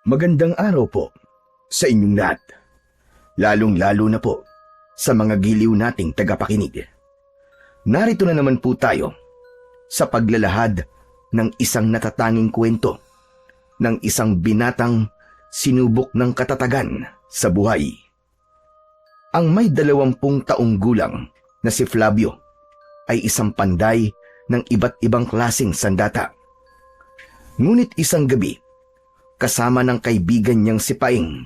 Magandang araw po sa inyong lahat, lalong-lalo na po sa mga giliw nating tagapakinig. Narito na naman po tayo sa paglalahad ng isang natatanging kwento ng isang binatang sinubok ng katatagan sa buhay. Ang may 20 taong gulang na si Flavio ay isang panday ng iba't ibang klaseng sandata. Ngunit isang gabi, kasama ng kaibigan niyang si Paing,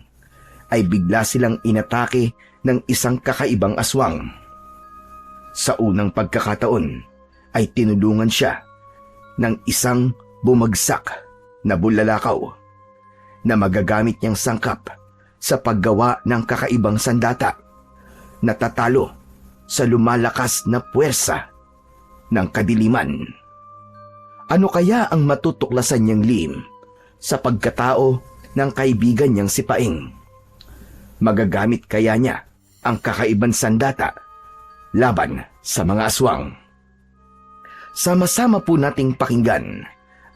ay bigla silang inatake ng isang kakaibang aswang. Sa unang pagkakataon ay tinulungan siya ng isang bumagsak na bulalakaw na magagamit niyang sangkap sa paggawa ng kakaibang sandata na tatalo sa lumalakas na puwersa ng kadiliman. Ano kaya ang matutuklasan niyang lihim sa pagkatao ng kaibigan niyang si Paing? Magagamit kaya niya ang kakaibang sandata laban sa mga aswang? Sama-sama po nating pakinggan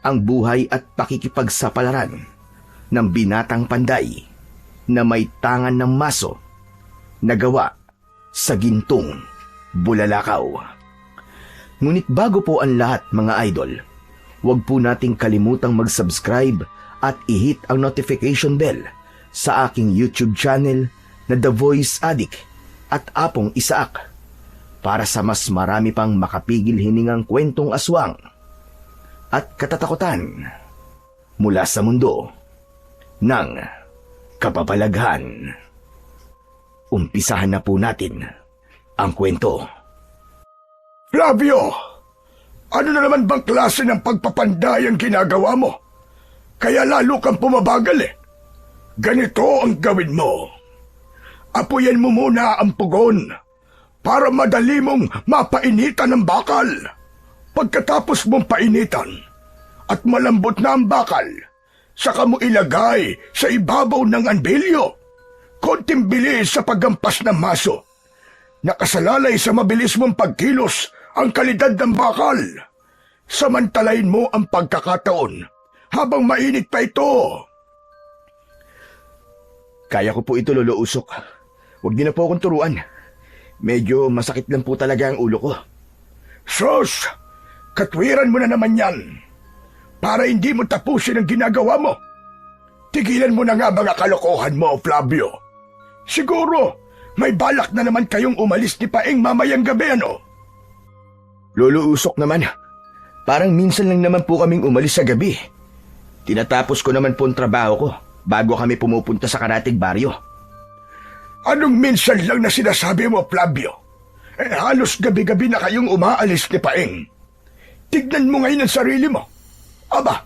ang buhay at pakikipagsapalaran ng binatang panday na may tangan ng maso na gawa sa gintong bulalakaw. Ngunit bago po ang lahat, mga idol, huwag po nating kalimutang mag-subscribe at i-hit ang notification bell sa aking YouTube channel na The Voice Addict at Apong Isaak para sa mas marami pang makapigil hiningang kwentong aswang at katatakutan mula sa mundo ng kababalaghan. Umpisahan na po natin ang kwento. Flavio! Ano na naman bang klase ng pagpapanday ang ginagawa mo? Kaya lalo kang pumabagal eh. Ganito ang gawin mo. Apuyan mo muna ang pugon para madali mong mapainitan ang bakal. Pagkatapos mong painitan at malambot na ang bakal, saka mo ilagay sa ibabaw ng anbilyo. Konting bilis sa paggampas ng maso. Nakasalalay sa mabilis mong pagkilos ang kalidad ng bakal. Samantalain mo ang pagkakataon habang mainit pa ito. Kaya ko po ito, Lolo Usok. Huwag niyo na po akong turuan. Medyo masakit lang po talaga ang ulo ko. Sus! Katwiran mo na naman yan. Para hindi mo tapusin ang ginagawa mo. Tigilan mo na nga mga kalokohan mo, Flavio. Siguro, may balak na naman kayong umalis ni Paing mamayang gabi, ano? Lolo Usok naman, parang minsan lang naman po kaming umalis sa gabi. Tinatapos ko naman po ang trabaho ko bago kami pumupunta sa karatig baryo. Anong minsan lang na sinasabi mo, Flavio? Halos gabi-gabi na kayong umaalis ni Paing. Tignan mo ngayon ang sarili mo. Aba,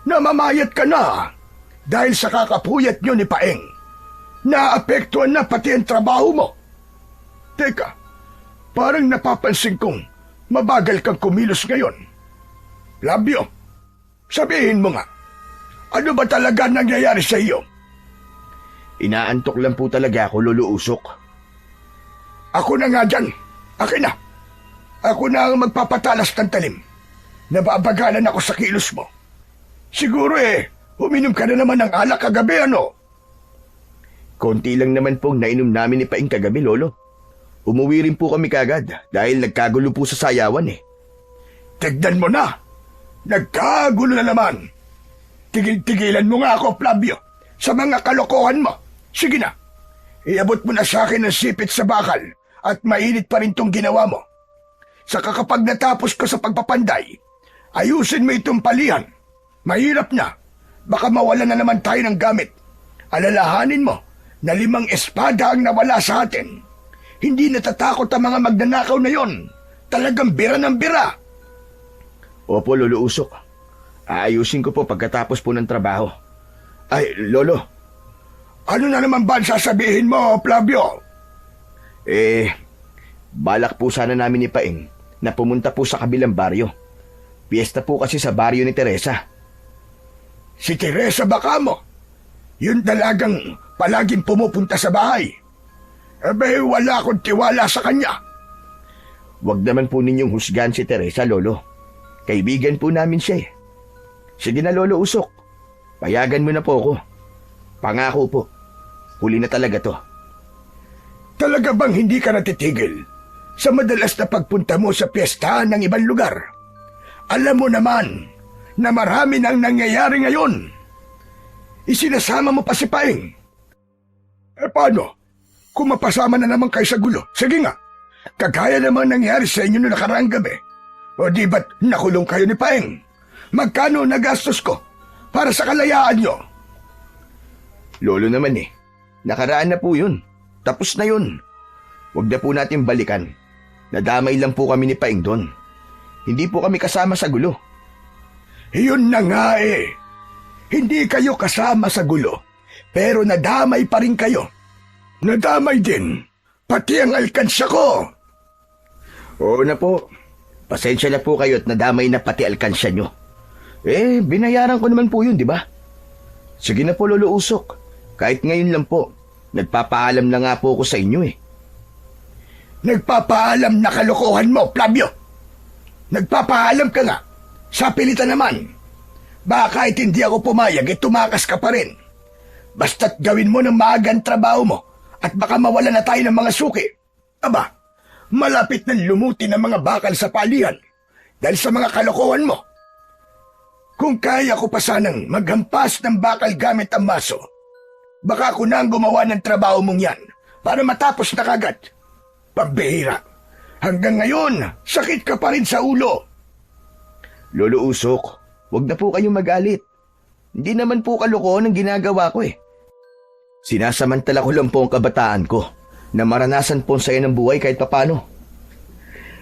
namamayat ka na dahil sa kakapuyat nyo ni Paing. Naapektuhan na pati ang trabaho mo. Teka, parang napapansin kong mabagal kang kumilos ngayon. Flavio, sabihin mo nga, ano ba talaga nangyayari sa iyo? Inaantok lang po talaga ako, Lolo Usok. Ako na nga dyan. Akin na. Ako na ang magpapatalas ng talim. Nababagalan ako sa kilos mo. Siguro uminom ka na naman ng alak kagabi, ano? Konti lang naman pong nainom namin ni Paing kagabi, Lolo. Umuwi rin po kami kagad dahil nagkagulo po sa sayawan eh. Tignan mo na! Nagkagulo na naman! Tigil-tigilan mo nga ako, Flavio, sa mga kalokohan mo. Sige na, iabot mo na sa akin ang sipit sa bakal at mainit pa rin tong ginawa mo. Saka kapag natapos ko sa pagpapanday, ayusin mo itong palihan. Mahirap na, baka mawalan na naman tayo ng gamit. Alalahanin mo na 5 espada ang nawala sa atin. Hindi natatakot ang mga magnanakaw na yon. Talagang bira ng bira. Opo, Lolo Usok. Aayusin ko po pagkatapos po ng trabaho. Ay, Lolo. Ano na naman ba ang sasabihin mo, Flavio? Balak po sana namin ni Paing na pumunta po sa kabilang baryo. Piyesta po kasi sa baryo ni Teresa. Si Teresa baka mo? Yun talagang palaging pumupunta sa bahay. Wala akong tiwala sa kanya. Huwag naman po ninyong husgahan si Teresa, Lolo. Kaibigan po namin siya eh. Sige na, Lolo Usok. Payagan mo na po ako. Pangako po, huli na talaga to. Talaga bang hindi ka natitigil sa madalas na pagpunta mo sa piyestahan ng ibang lugar? Alam mo naman na marami nang nangyayari ngayon. Isinasama mo pa si Paeng. Paano? Kung mapasama na naman kayo sa gulo, sige nga. Kagaya namang nangyari sa inyo noong nakaraang gabi. O di ba't nakulong kayo ni Paeng? Magkano nagastos ko para sa kalayaan nyo? Lolo naman nakaraan na po yun. Tapos na yun. Huwag na po natin balikan. Nadamay lang po kami ni Paeng doon. Hindi po kami kasama sa gulo. Yun na nga Hindi kayo kasama sa gulo, pero nadamay pa rin kayo. Nadamay din, pati ang alkansya ko. Oo na po. Pasensya na po kayo at nadamay na pati alkansya nyo. Binayaran ko naman po yun, di ba? Sige na po, Lolo Usok. Kahit ngayon lang po, nagpapaalam na nga po ako sa inyo Nagpapaalam na kalokohan mo, Flavio. Nagpapaalam ka nga. Sa pilitan naman. Baka kahit hindi ako pumayag, tumakas ka pa rin. Basta't gawin mo ng maagang trabaho mo at baka mawala na tayo ng mga suki. Aba, malapit nang lumuti ng mga bakal sa palihan dahil sa mga kalokohan mo. Kung kaya ko pa sanang maghampas ng bakal gamit ang maso, baka ako na ang gumawa ng trabaho mong yan para matapos na kagad. Pambihira. Hanggang ngayon, sakit ka pa rin sa ulo. Lolo Usok, wag na po kayong magalit. Hindi naman po kalokohan ang ginagawa ko Sinasamantala ko lang po ang kabataan ko na maranasan po ang saya ng buhay kahit papano.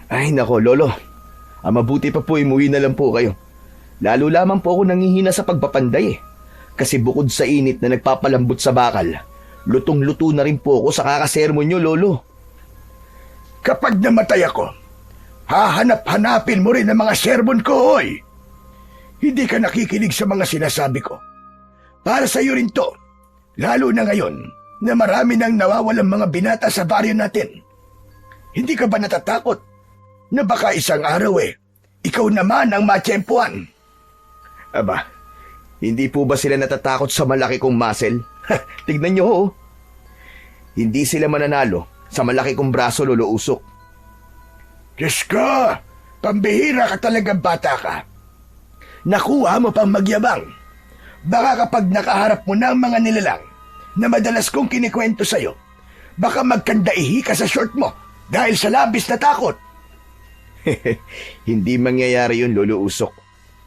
Ay nako, Lolo. Ang mabuti pa po umuwi na lang po kayo. Lalo lamang po ako nangihina sa pagpapanday Kasi bukod sa init na nagpapalambot sa bakal, lutong-luto na rin po ako sa kakasermon nyo, Lolo. Kapag namatay ako, hahanap-hanapin mo rin ang mga sermon ko, hoy. Hindi ka nakikinig sa mga sinasabi ko. Para sa iyo rin to, lalo na ngayon na marami nang nawawalang mga binata sa baryo natin. Hindi ka ba natatakot na baka isang araw ikaw naman ang matsyempuan? Aba, hindi po ba sila natatakot sa malaki kong muscle? Tignan nyo Hindi sila mananalo sa malaki kong braso, Lolo Usok. Diyos ko, pambihira ka talagang bata ka. Nakuha mo pang magyabang. Baka kapag nakaharap mo na ang mga nilalang na madalas kong kinikwento sa'yo, baka magkandaihi ka sa short mo dahil sa labis na takot. Hindi mangyayari yun, Lolo Usok.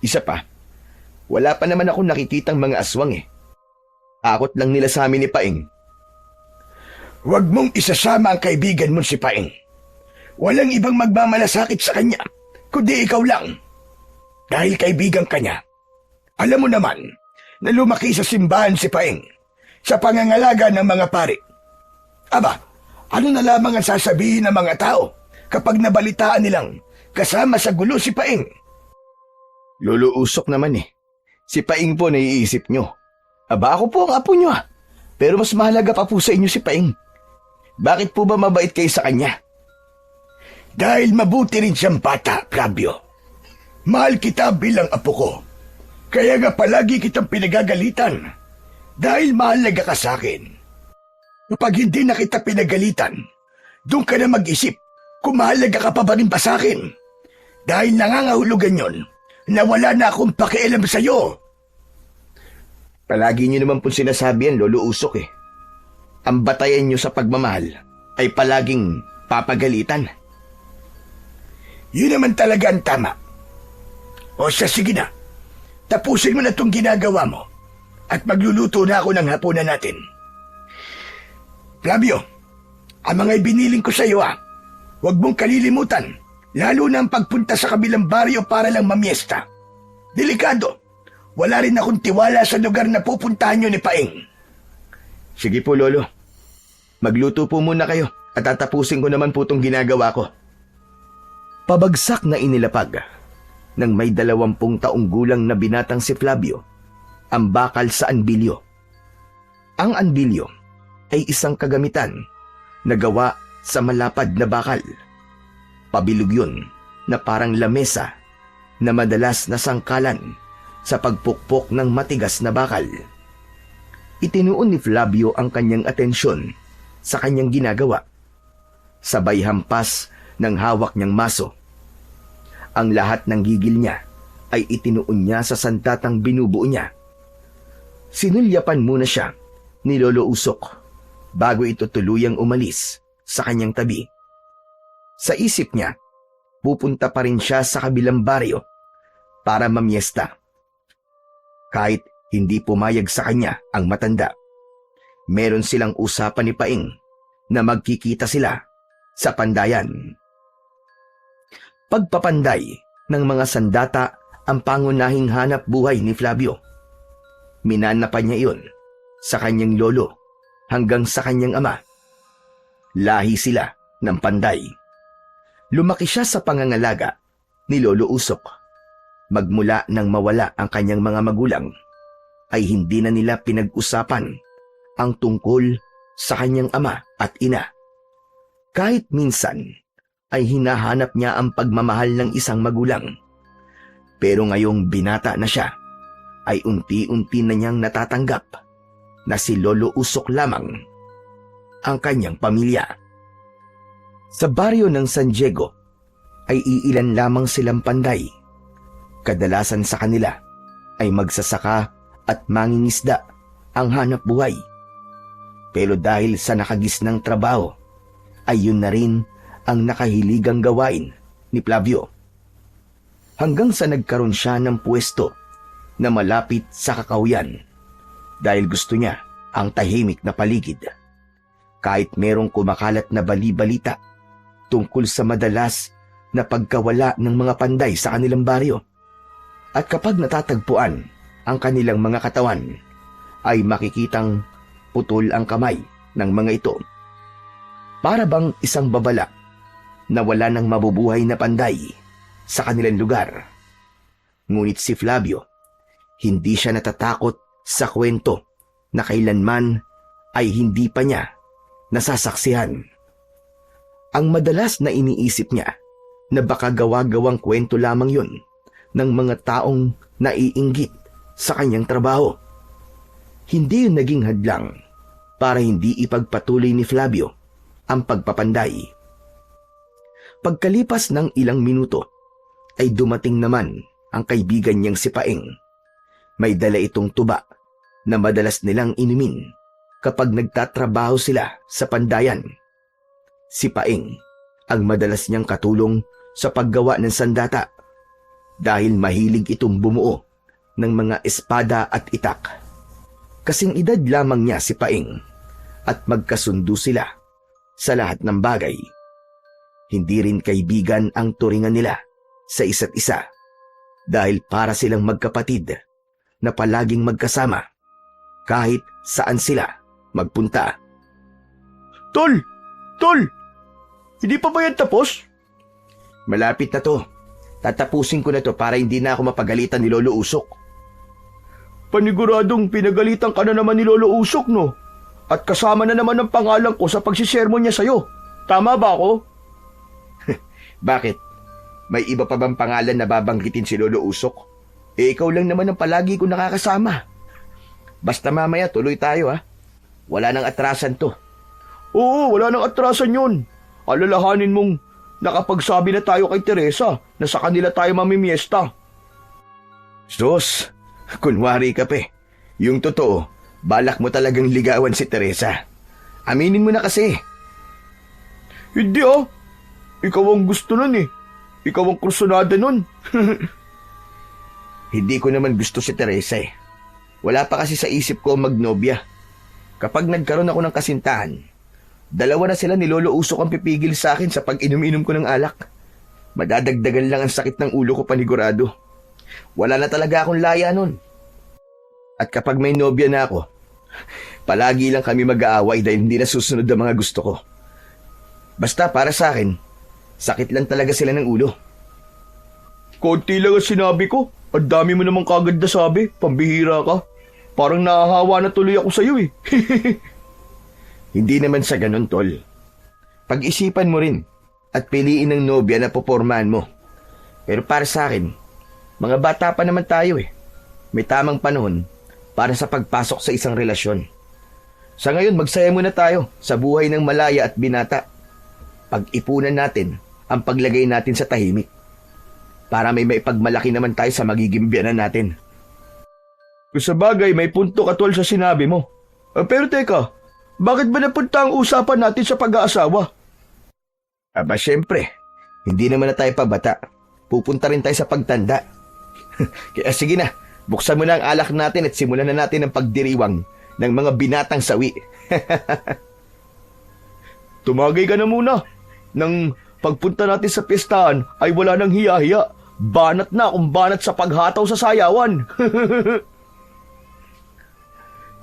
Isa pa, wala pa naman akong nakikitang mga aswang Takot lang nila sa amin ni Paeng. Huwag mong isasama ang kaibigan mo si Paeng. Walang ibang magmamalasakit sa kanya, kundi ikaw lang. Dahil kaibigan ka niya. Alam mo naman na lumaki sa simbahan si Paeng sa pangangalaga ng mga pari. Aba, ano na lamang ang sasabihin ng mga tao kapag nabalitaan nilang kasama sa gulo si Paeng? Lolo Usok naman Si Paeng po naiisip nyo. Aba, ako po ang apo nyo Pero mas mahalaga pa po sa inyo si Paeng. Bakit po ba mabait kayo sa kanya? Dahil mabuti rin siyang bata, Flavio. Mahal kita bilang apo ko. Kaya nga palagi kitang pinagagalitan. Dahil mahalaga ka sa akin. Kapag hindi na kita pinagalitan, doon ka na mag-isip kung mahalaga ka pa ba rin ba sa akin. Dahil nangangahulugan yon na wala na akong pakialam sa'yo. Palagi nyo naman po sinasabi yan, Lolo Usok Ang batayan nyo sa pagmamahal ay palaging papagalitan. Yun naman talaga ang tama. O siya, sige na. Tapusin mo na itong ginagawa mo at magluluto na ako ng hapunan natin. Flavio, ang mga ibiniling ko sa iyo huwag mong kalilimutan, lalo na ang pagpunta sa kabilang baryo para lang mamiesta. Delikado. Wala rin akong tiwala sa lugar na pupuntahan nyo ni Paeng. Sige po, Lolo. Magluto po muna kayo at tatapusin ko naman po itong ginagawa ko. Pabagsak na inilapag ng may 20 taong gulang na binatang si Flavio ang bakal sa anbilyo. Ang anbilyo ay isang kagamitan na gawa sa malapad na bakal. Pabilog yun na parang lamesa na madalas na sangkalan sa pagpukpok ng matigas na bakal. Itinuon ni Flavio ang kanyang atensyon sa kanyang ginagawa. Sabay hampas ng hawak niyang maso. Ang lahat ng gigil niya ay itinuon niya sa sandatang binubuo niya. Sinulyapan muna siya ni Lolo Usok bago ito tuluyang umalis sa kanyang tabi. Sa isip niya, pupunta pa rin siya sa kabilang baryo para mamiesta. Kahit hindi pumayag sa kanya ang matanda, meron silang usapan ni Paing na magkikita sila sa pandayan. Pagpapanday ng mga sandata ang pangunahing hanap buhay ni Flavio. Minana pa niya iyon sa kanyang lolo hanggang sa kanyang ama. Lahi sila ng panday. Lumaki siya sa pangangalaga ni Lolo Usok. Magmula nang mawala ang kanyang mga magulang, ay hindi na nila pinag-usapan ang tungkol sa kanyang ama at ina. Kahit minsan ay hinahanap niya ang pagmamahal ng isang magulang. Pero ngayong binata na siya, ay unti-unti na niyang natatanggap na si Lolo Usok lamang ang kanyang pamilya. Sa baryo ng San Diego ay iilan lamang silang panday. Kadalasan sa kanila ay magsasaka at mangingisda ang hanap buhay. Pero dahil sa nakagisnang trabaho, ay yun na rin ang nakahiligang gawain ni Flavio. Hanggang sa nagkaroon siya ng pwesto na malapit sa kakahuyan dahil gusto niya ang tahimik na paligid. Kahit merong kumakalat na bali-balita tungkol sa madalas na pagkawala ng mga panday sa kanilang baryo. At kapag natatagpuan ang kanilang mga katawan, ay makikitang putol ang kamay ng mga ito. Para bang isang babala na wala nang mabubuhay na panday sa kanilang lugar. Ngunit si Flavio, hindi siya natatakot sa kwento na kailanman ay hindi pa niya nasasaksihan. Ang madalas na iniisip niya na baka gawa-gawang kwento lamang yun ng mga taong naiinggit sa kanyang trabaho. Hindi yun naging hadlang para hindi ipagpatuloy ni Flavio ang pagpapanday. Pagkalipas ng ilang minuto, ay dumating naman ang kaibigan niyang si Paing. May dala itong tuba na madalas nilang inumin kapag nagtatrabaho sila sa pandayan. Si Paing ang madalas niyang katulong sa paggawa ng sandata dahil mahilig itong bumuo ng mga espada at itak. Kasing edad lamang niya si Paing at magkasundo sila sa lahat ng bagay. Hindi rin kaibigan ang turingan nila sa isa't isa dahil para silang magkapatid na palaging magkasama kahit saan sila magpunta. Tol! Tol! Hindi pa ba yan tapos? Malapit na to. Tatapusin ko na to para hindi na ako mapagalitan ni Lolo Usok. Paniguradong pinagalitan ka na naman ni Lolo Usok, no? At kasama na naman ang pangalan ko sa pagsisermon niya sa'yo. Tama ba ako? Bakit? May iba pa bang pangalan na babanggitin si Lolo Usok? Ikaw lang naman ang palagi ko nakakasama. Basta mamaya tuloy tayo, ha? Wala nang atrasan to. Oo, wala nang atrasan yun. Alalahanin mong nakapagsabi na tayo kay Teresa na sa kanila tayo mamimiesta. Sus, kunwari ka pe. Yung totoo, balak mo talagang ligawan si Teresa. Aminin mo na kasi. Hindi ah. Ikaw ang gusto nun eh. Ikaw ang krusonada nun. Hindi ko naman gusto si Teresa eh. Wala pa kasi sa isip ko magnobya. Kapag nagkaroon ako ng kasintahan, dalawa na sila ni Lolo Usok ang pipigil sa akin sa pag-inom-inom ko ng alak. Madadagdagan lang ang sakit ng ulo ko panigurado. Wala na talaga akong laya nun. At kapag may nobya na ako, palagi lang kami mag-aaway dahil hindi na susunod ang mga gusto ko. Basta para sa akin, sakit lang talaga sila ng ulo. Konti lang ang sinabi ko. Ang dami mo namang kagad na sabi. Pambihira ka. Parang nahahawa na tuloy ako sa'yo eh. Hindi naman sa ganun, tol. Pag-isipan mo rin at piliin ng nobya na popormahan mo. Pero para sa akin, mga bata pa naman tayo eh. May tamang panahon para sa pagpasok sa isang relasyon. Sa ngayon, magsaya muna tayo sa buhay ng malaya at binata. Pag-ipunan natin ang paglagay natin sa tahimik para may maipagmalaki naman tayo sa magiging biyanan natin. Sa bagay, may punto ka tol sa sinabi mo. Pero teka, bakit ba napunta ang usapan natin sa pag-aasawa? Aba syempre, hindi naman na tayo pabata. Pupunta rin tayo sa pagtanda. Kaya sige na, buksan mo na ang alak natin at simulan na natin ang pagdiriwang ng mga binatang sawi. Tumagay ka na muna. Nang pagpunta natin sa pistahan ay wala nang hiya-hiya. Banat na kung banat sa paghataw sa sayawan.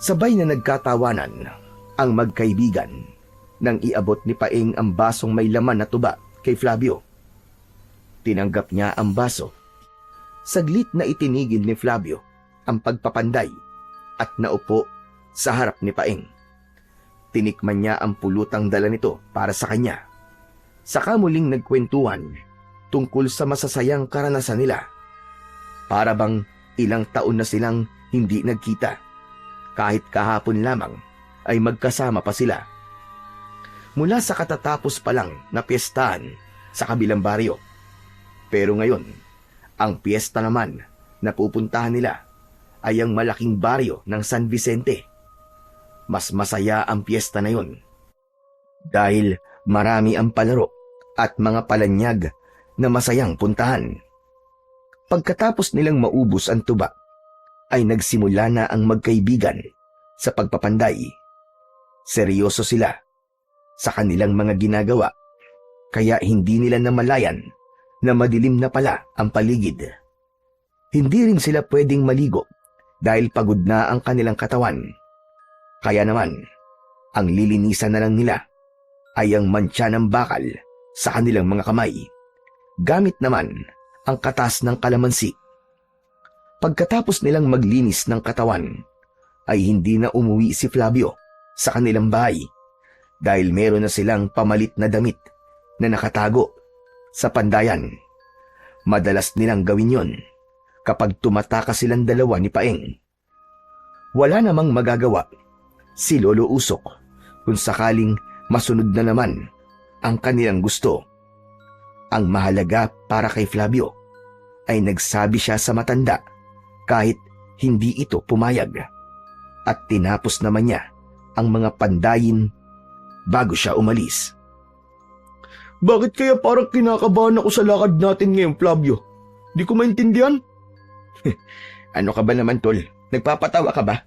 Sabay na nagkatawanan ang magkaibigan nang iabot ni Paeng ang basong may laman na tuba kay Flavio. Tinanggap niya ang baso. Saglit na itinigil ni Flavio ang pagpapanday at naupo sa harap ni Paeng. Tinikman niya ang pulutang dala nito para sa kanya. Saka muling nagkwentuhan tungkol sa masasayang karanasan nila. Para bang ilang taon na silang hindi nagkita. Kahit kahapon lamang ay magkasama pa sila. Mula sa katatapos pa lang na piyestahan sa kabilang baryo. Pero ngayon, ang piyesta naman na pupuntahan nila ay ang malaking baryo ng San Vicente. Mas masaya ang piyesta na yon dahil marami ang palaro at mga palanyag na masayang puntahan. Pagkatapos nilang maubos ang tuba, ay nagsimula na ang magkaibigan sa pagpapanday. Seryoso sila sa kanilang mga ginagawa, kaya hindi nila namalayan na madilim na pala ang paligid. Hindi rin sila pwedeng maligo dahil pagod na ang kanilang katawan. Kaya naman, ang lilinisan na lang nila ay ang mantsa ng bakal sa kanilang mga kamay, gamit naman ang katas ng kalamansi. Pagkatapos nilang maglinis ng katawan, ay hindi na umuwi si Flavio sa kanilang bahay dahil meron na silang pamalit na damit na nakatago sa pandayan. Madalas nilang gawin yon kapag tumatakas silang dalawa ni Paeng. Wala namang magagawa si Lolo Usok kung sakaling masunod na naman ang kanilang gusto. Ang mahalaga para kay Flavio ay nagsabi siya sa matanda kahit hindi ito pumayag, at tinapos naman niya ang mga pandayin bago siya umalis. Bakit kaya parang kinakabahan ako sa lakad natin ngayon, Flavio? Di ko maintindihan. Ano ka ba naman, tol? Nagpapatawa ka ba?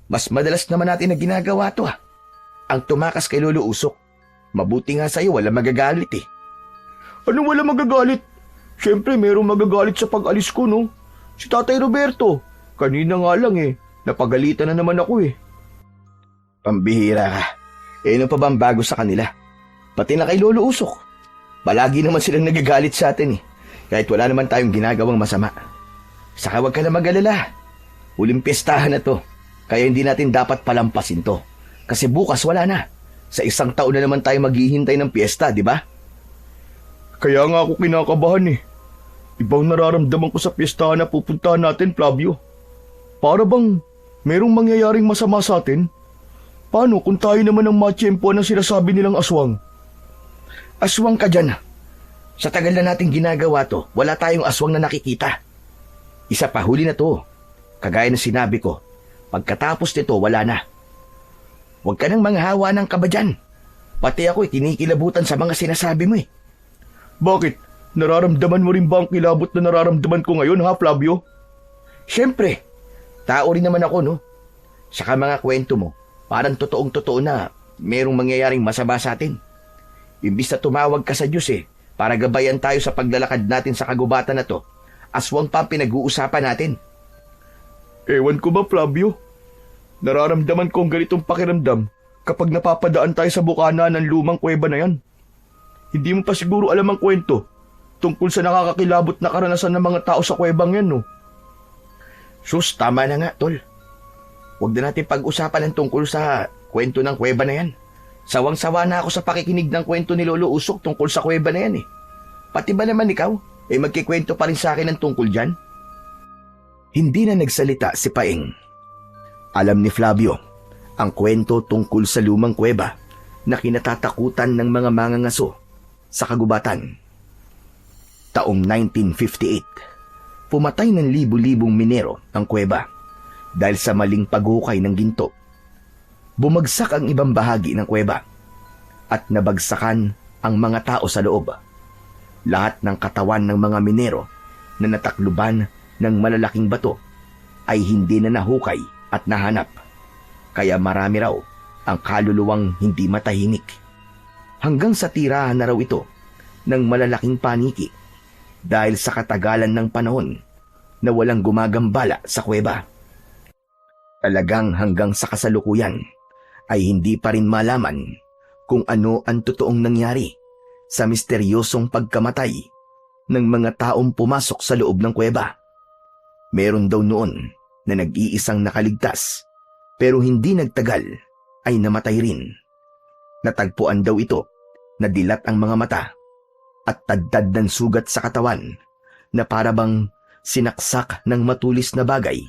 Mas madalas naman natin na ginagawa to Ang tumakas kay Lolo Usok. Mabuti nga sa'yo, wala magagalit eh. Ano wala magagalit? Siyempre, merong magagalit sa pag-alis ko, no? Si Tatay Roberto. Kanina nga lang napagalitan na naman ako eh. Pambihira ka. Ano pa bang bago sa kanila? Pati na kay Lolo Usok. Palagi naman silang nagagalit sa atin eh. Kahit wala naman tayong ginagawang masama. Saka wag ka na mag-alala. Huling piyestahan na to. Kaya hindi natin dapat palampasin to. Kasi bukas wala na. Sa isang taon na naman tayo maghihintay ng piyesta, di ba? Kaya nga ako kinakabahan eh. Ibang nararamdaman ko sa piyestahan na pupuntahan natin, Flavio. Para bang merong mangyayaring masama sa atin? Paano kung tayo naman ang matsyempoan ng sinasabi nilang aswang? Aswang ka dyan. Sa tagal na nating ginagawa to, wala tayong aswang na nakikita. Isa pa, huli na to. Kagaya ng sinabi ko, pagkatapos nito, wala na. Huwag ka nang manghawa ng kaba dyan. Pati ako kinikilabutan sa mga sinasabi mo eh. Bakit? Nararamdaman mo rin ba ang kilabot na nararamdaman ko ngayon, ha, Flavio? Siyempre. Tao rin naman ako, no? Saka mga kwento mo, parang totoong-totoo na merong mangyayaring masama sa atin. Imbis na tumawag ka sa Diyos para gabayan tayo sa paglalakad natin sa kagubatan na to, aswang pa ang pinag-uusapan natin. Ewan ko ba, Flavio? Nararamdaman ko ang ganitong pakiramdam kapag napapadaan tayo sa bukana ng lumang kuweba na yan. Hindi mo pa siguro alam ang kwento tungkol sa nakakakilabot na karanasan ng mga tao sa kuwebang yan, no? Sus, tama na nga, tol. Huwag na natin pag-usapan ang tungkol sa kwento ng kuweba na yan. Sawang-sawa na ako sa pakikinig ng kwento ni Lolo Usok tungkol sa kuweba na yan, eh. Pati ba naman ikaw, magkikwento pa rin sa akin ng tungkol dyan? Hindi na nagsalita si Paeng. Alam ni Flavio ang kwento tungkol sa lumang kuweba na kinatatakutan ng mga mangangaso sa kagubatan. Taong 1958, pumatay ng libu-libong minero ang kuweba dahil sa maling paghukay ng ginto. Bumagsak ang ibang bahagi ng kuweba at nabagsakan ang mga tao sa loob. Lahat ng katawan ng mga minero na natakluban ng malalaking bato ay hindi na nahukay at nahanap. Kaya marami raw ang kaluluwang hindi matahimik. Hanggang sa tirahan na raw ito ng malalaking paniki dahil sa katagalan ng panahon na walang gumagambala sa kuweba. Talagang hanggang sa kasalukuyan ay hindi pa rin malaman kung ano ang totoong nangyari sa misteryosong pagkamatay ng mga taong pumasok sa loob ng kuweba. Meron daw noon na nag-iisang nakaligtas pero hindi nagtagal ay namatay rin. Natagpuan daw ito na dilat ang mga mata at tadtad ng sugat sa katawan na parabang sinaksak ng matulis na bagay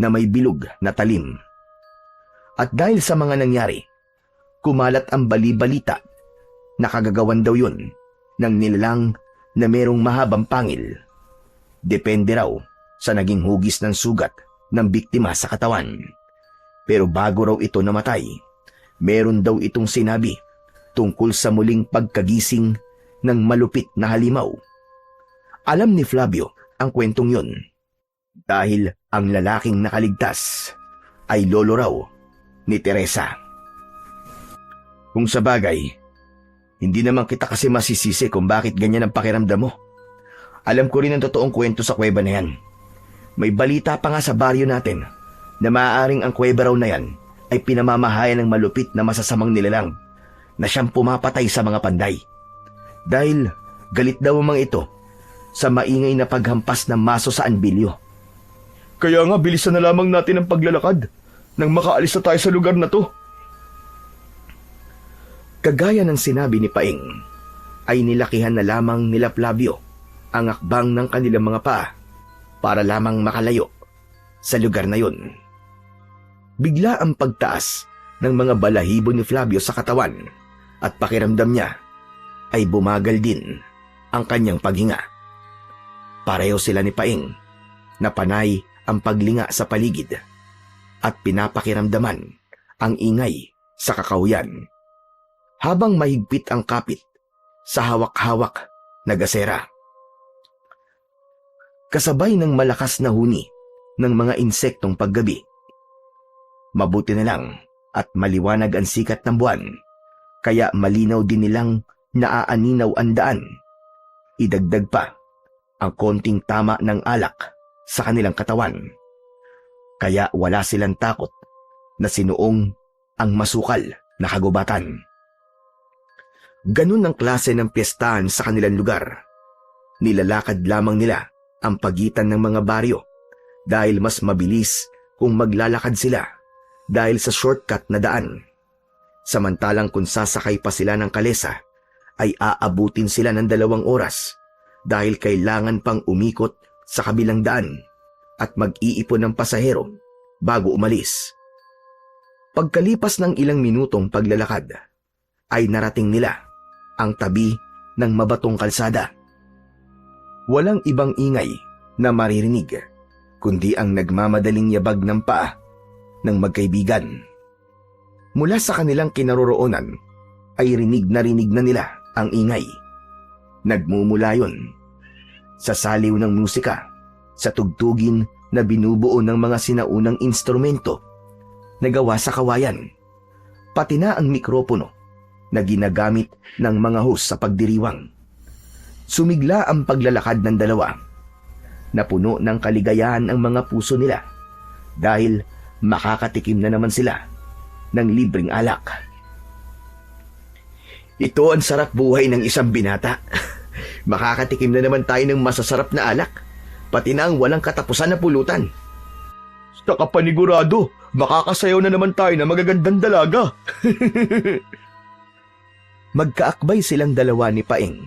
na may bilog na talim. At dahil sa mga nangyari, kumalat ang bali-balita na kagagawan daw yun ng nilalang na merong mahabang pangil. Depende raw sa naging hugis ng sugat ng biktima sa katawan. Pero bago raw ito namatay, meron daw itong sinabi tungkol sa muling pagkagising ng malupit na halimaw. Alam ni Flavio ang kwentong yun dahil ang lalaking nakaligtas ay lolo raw ni Teresa. Kung sa bagay, hindi naman kita kasi masisisi kung bakit ganyan ang pakiramdam mo. Alam ko rin ang totoong kwento sa kuweba na yan. May balita pa nga sa baryo natin na maaaring ang kuweba raw na yan ay pinamamahayan ng malupit na masasamang nilalang na siyang pumapatay sa mga panday. Dahil galit daw ang mga ito sa maingay na paghampas ng maso sa anbilyo. Kaya nga bilisan na lamang natin ang paglalakad nang makaalis na tayo sa lugar na to. Kagaya ng sinabi ni Paing, ay nilakihan na lamang nila Flavio ang akbang ng kanilang mga paa para lamang makalayo sa lugar na yun. Bigla ang pagtaas ng mga balahibo ni Flavio sa katawan at pakiramdam niya ay bumagal din ang kanyang paghinga. Pareho sila ni Paing na panay ang paglinga sa paligid at pinapakiramdaman ang ingay sa kakahuyan habang mahigpit ang kapit sa hawak-hawak na gasera. Kasabay ng malakas na huni ng mga insektong paggabi. Mabuti na lang at maliwanag ang sikat ng buwan, kaya malinaw din nilang naaaninaw ang daan. Idagdag pa ang konting tama ng alak sa kanilang katawan, kaya wala silang takot na sinuong ang masukal na kagubatan. Ganun ang klase ng piyestahan sa kanilang lugar. Nilalakad lamang nila ang pagitan ng mga baryo dahil mas mabilis kung maglalakad sila dahil sa shortcut na daan. Samantalang kung sasakay pa sila ng kalesa ay aabutin sila ng 2 oras dahil kailangan pang umikot sa kabilang daan at mag-iipon ng pasahero bago umalis. Pagkalipas ng ilang minutong paglalakad ay narating nila ang tabi ng mabatong kalsada. Walang ibang ingay na maririnig kundi ang nagmamadaling yabag ng paa ng magkaibigan. Mula sa kanilang kinaroroonan ay rinig na nila ang ingay. Nagmumula yun sa saliw ng musika, sa tugtugin na binubuo ng mga sinaunang instrumento na gawa sa kawayan, pati na ang mikropono na ginagamit ng mga host sa pagdiriwang. Sumigla ang paglalakad ng dalawa. Napuno ng kaligayahan ang mga puso nila dahil makakatikim na naman sila ng libreng alak. Ito ang sarap buhay ng isang binata. Makakatikim na naman tayo ng masasarap na alak, pati na ang walang katapusan na pulutan. Sa kapanigurado, makakasayaw na naman tayo na magagandang dalaga. Magkaakbay silang dalawa ni Paing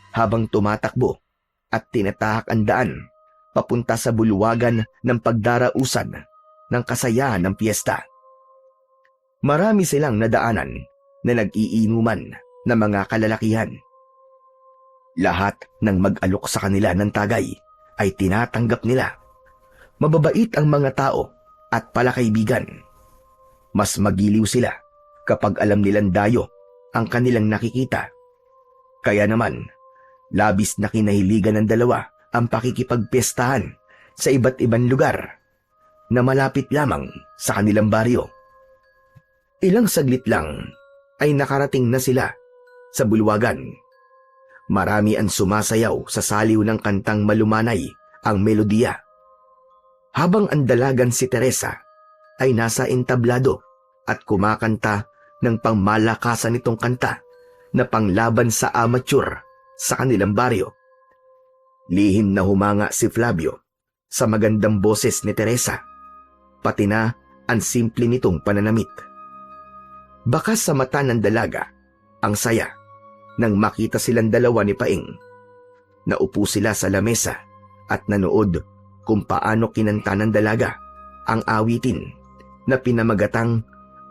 habang tumatakbo at tinatahak ang daan papunta sa bulwagan ng pagdarausan ng kasayahan ng piyesta. Marami silang nadaanan na nag-iinuman na mga kalalakihan. Lahat ng mag-alok sa kanila ng tagay ay tinatanggap nila. Mababait ang mga tao at palakaibigan. Mas magiliw sila kapag alam nilang dayo ang kanilang nakikita. Kaya naman, labis na kinahiligan ng dalawa ang pakikipagpiestahan sa iba't ibang lugar na malapit lamang sa kanilang baryo. Ilang saglit lang ay nakarating na sila sa bulwagan. Marami ang sumasayaw sa saliw ng kantang malumanay ang melodiya. Habang ang dalagan si Teresa ay nasa entablado at kumakanta ng pangmalakasan nitong kanta na panglaban sa amateur sa kanilang baryo. Lihim na humanga si Flavio sa magandang boses ni Teresa, pati na ang simple nitong pananamit. Bakas sa mata ng dalaga ang saya nang makita silang dalawa ni Paing. Naupo sila sa lamesa at nanood kung paano kinanta ng dalaga ang awitin na pinamagatang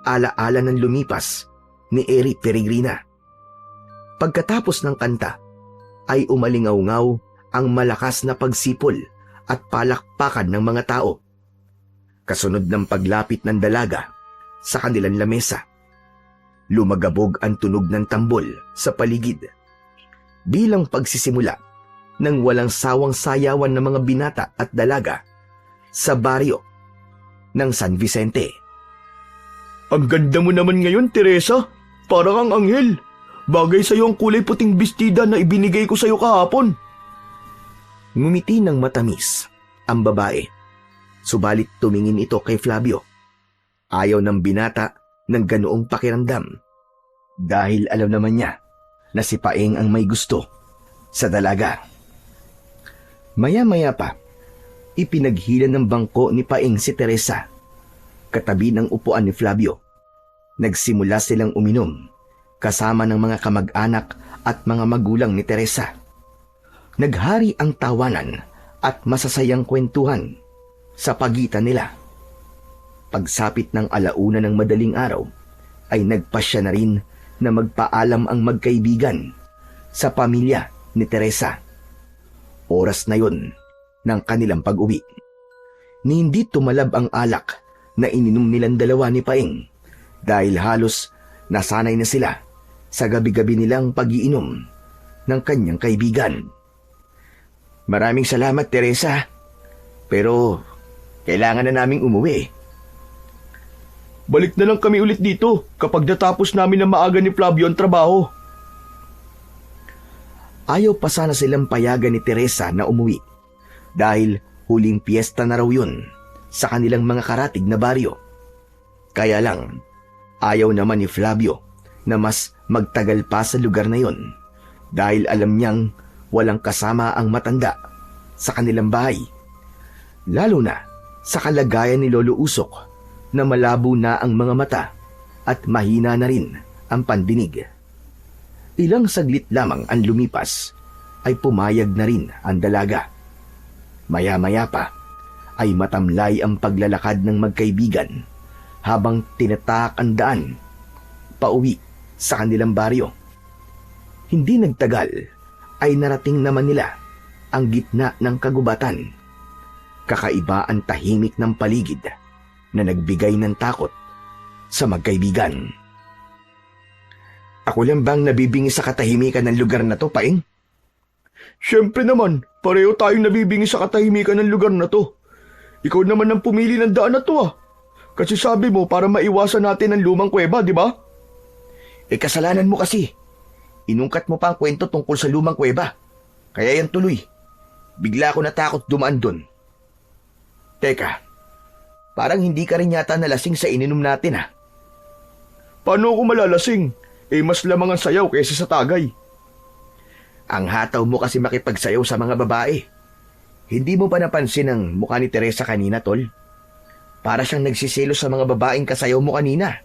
Alaala ng Lumipas ni Eri Peregrina. Pagkatapos ng kanta ay umalingaw-ngaw ang malakas na pagsipol at palakpakan ng mga tao. Kasunod ng paglapit ng dalaga sa kanilang lamesa, lumagabog ang tunog ng tambol sa paligid bilang pagsisimula ng walang sawang sayawan ng mga binata at dalaga sa baryo ng San Vicente. Ang ganda mo naman ngayon, Teresa. Parang ang anghel. Bagay sa'yo ang kulay puting bestida na ibinigay ko sa'yo kahapon. Ngumiti ng matamis ang babae. Subalit tumingin ito kay Flavio. Ayaw ng binata ng ganoong pakiramdam dahil alam naman niya na si Paeng ang may gusto sa dalaga. Maya-maya pa, ipinaghila ng bangko ni Paeng si Teresa katabi ng upuan ni Flavio. Nagsimula silang uminom kasama ng mga kamag-anak at mga magulang ni Teresa. Naghari ang tawanan at masasayang kwentuhan sa pagitan nila. Pagsapit ng alauna ng madaling araw, ay nagpasya na rin na magpaalam ang magkaibigan sa pamilya ni Teresa. Oras na yon ng kanilang pag-uwi. Ni hindi tumalab ang alak na ininom nilang dalawa ni Paeng dahil halos nasanay na sila sa gabi-gabi nilang pag-iinom ng kanyang kaibigan. Maraming salamat, Teresa. Pero kailangan na naming umuwi. Balik na lang kami ulit dito kapag natapos namin na maaga ni Flavio ang trabaho. Ayaw pa sana silang payagan ni Teresa na umuwi dahil huling piyesta na raw yun sa kanilang mga karatig na baryo. Kaya lang, ayaw naman ni Flavio na mas magtagal pa sa lugar na yon dahil alam niyang walang kasama ang matanda sa kanilang bahay. Lalo na sa kalagayan ni Lolo Usok na malabo na ang mga mata at mahina na rin ang pandinig. Ilang saglit lamang ang lumipas ay pumayag na rin ang dalaga. Maya-maya pa ay matamlay ang paglalakad ng magkaibigan habang tinatahak ang daan pauwi sa kanilang baryo. Hindi nagtagal ay narating naman nila ang gitna ng kagubatan. Kakaiba ang tahimik ng paligid na nagbigay ng takot sa magkaibigan. Ako lang bang nabibingi sa katahimikan ng lugar na to, Paeng? Siyempre naman, pareho tayong nabibingi sa katahimikan ng lugar na to. Ikaw naman ang pumili ng daan na to Kasi sabi mo para maiwasan natin ang lumang kuweba, di ba? Kasalanan mo kasi. Inungkat mo pa ang kwento tungkol sa lumang kuweba. Kaya yan tuloy. Bigla ako natakot dumaan dun. Teka, parang hindi ka rin yata nalasing sa ininom natin Paano ako malalasing? Mas lamang ang sayaw kaysa sa tagay. Ang hataw mo kasi makipagsayaw sa mga babae. Hindi mo ba napansin ang mukha ni Teresa kanina, Tol? Para siyang nagsiselo sa mga babaeng kasayaw mo kanina.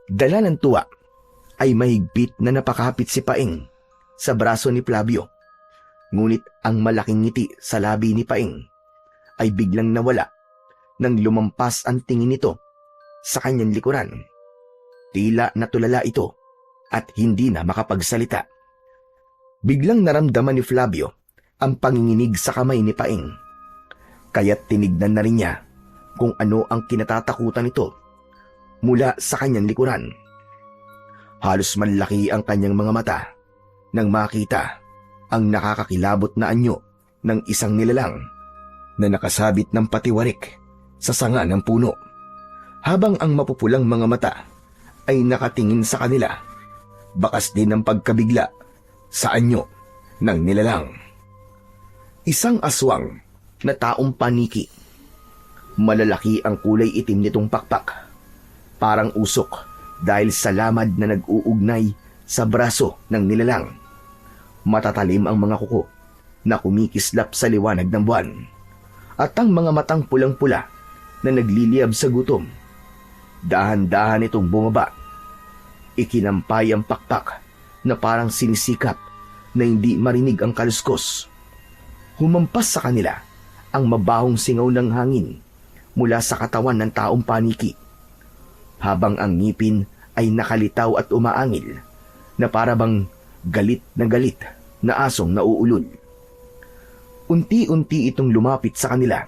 Dala ng tuwa ay mahigpit na napakapit si Paeng sa braso ni Flavio. Ngunit ang malaking ngiti sa labi ni Paeng ay biglang nawala nang lumampas ang tingin nito sa kanyang likuran. Tila natulala ito at hindi na makapagsalita. Biglang naramdaman ni Flavio ang panginginig sa kamay ni Paing. Kaya't tinignan na rin niya kung ano ang kinatatakutan nito mula sa kanyang likuran. Halos manlaki ang kanyang mga mata nang makita ang nakakakilabot na anyo ng isang nilalang na nakasabit ng patiwarik sa sanga ng puno, habang ang mapupulang mga mata ay nakatingin sa kanila, bakas din ng pagkabigla sa anyo ng nilalang. Isang aswang na taong paniki. Malalaki ang kulay itim nitong pakpak, parang usok dahil sa lamad na nag-uugnay sa braso ng nilalang. Matatalim ang mga kuko na kumikislap sa liwanag ng buwan, at ang mga matang pulang-pula na nagliliyab sa gutom. Dahan-dahan itong bumaba. Ikinampay ang pakpak na parang sinisikap na hindi marinig ang kaluskos. Humampas sa kanila ang mabahong singaw ng hangin mula sa katawan ng taong paniki, habang ang ngipin ay nakalitaw at umaangil na parabang galit na asong nauulol. Unti-unti itong lumapit sa kanila,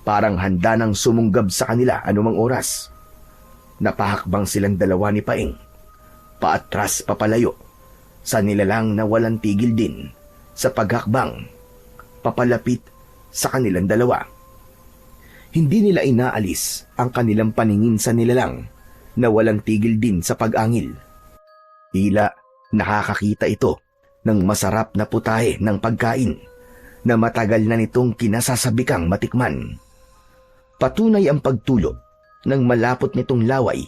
parang handa nang sumunggab sa kanila anumang oras. Napahakbang silang dalawa ni Paing, paatras papalayo, sa nilalang na walang tigil din sa paghakbang, papalapit sa kanilang dalawa. Hindi nila inaalis ang kanilang paningin sa nilalang na walang tigil din sa pag-angil. Tila nakakakita ito ng masarap na putahe ng pagkain na matagal na nitong kinasasabikang matikman. Patunay ang pagtulog ng malapot nitong laway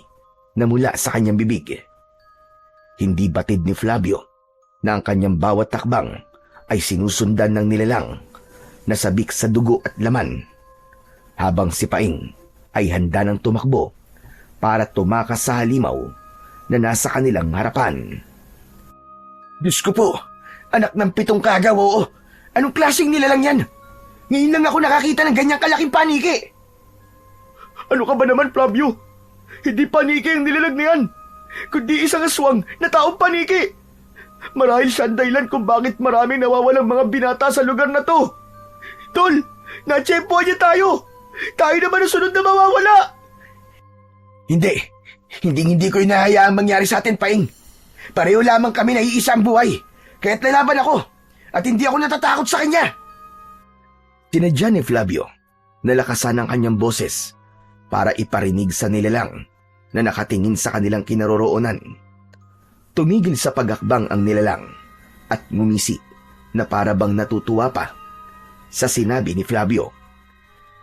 na mula sa kanyang bibig. Hindi batid ni Flavio na ang kanyang bawat takbang ay sinusundan ng nilalang na sabik sa dugo at laman, habang si Paing ay handa ng tumakbo para tumakas sa halimaw na nasa kanilang harapan. Diyos ko po, anak ng 7 kagaw, oo. Anong klaseng nilalang yan? Ngayon lang ako nakakita ng ganyang kalaking paniki. Ano ka ba naman, Flavio? Hindi paniki ang nilalang na yan, kundi isang aswang na taong paniki. Marahil siya ang dahilan kung bakit maraming nawawalang mga binata sa lugar na to. Tol, natsyempohan niya tayo. Tayo naman ang sunod na mawawala. Hindi ko inahayaang mangyari sa atin, Paing. Pareho lamang kami na iisa ang buhay, kaya't lalaban ako at hindi ako natatakot sa kanya. Tinadya ni Flavio na lakasan ang kanyang boses para iparinig sa nilalang na nakatingin sa kanilang kinaroroonan. Tumigil sa paghakbang ang nilalang at ngumisi na parabang natutuwa pa sa sinabi ni Flavio.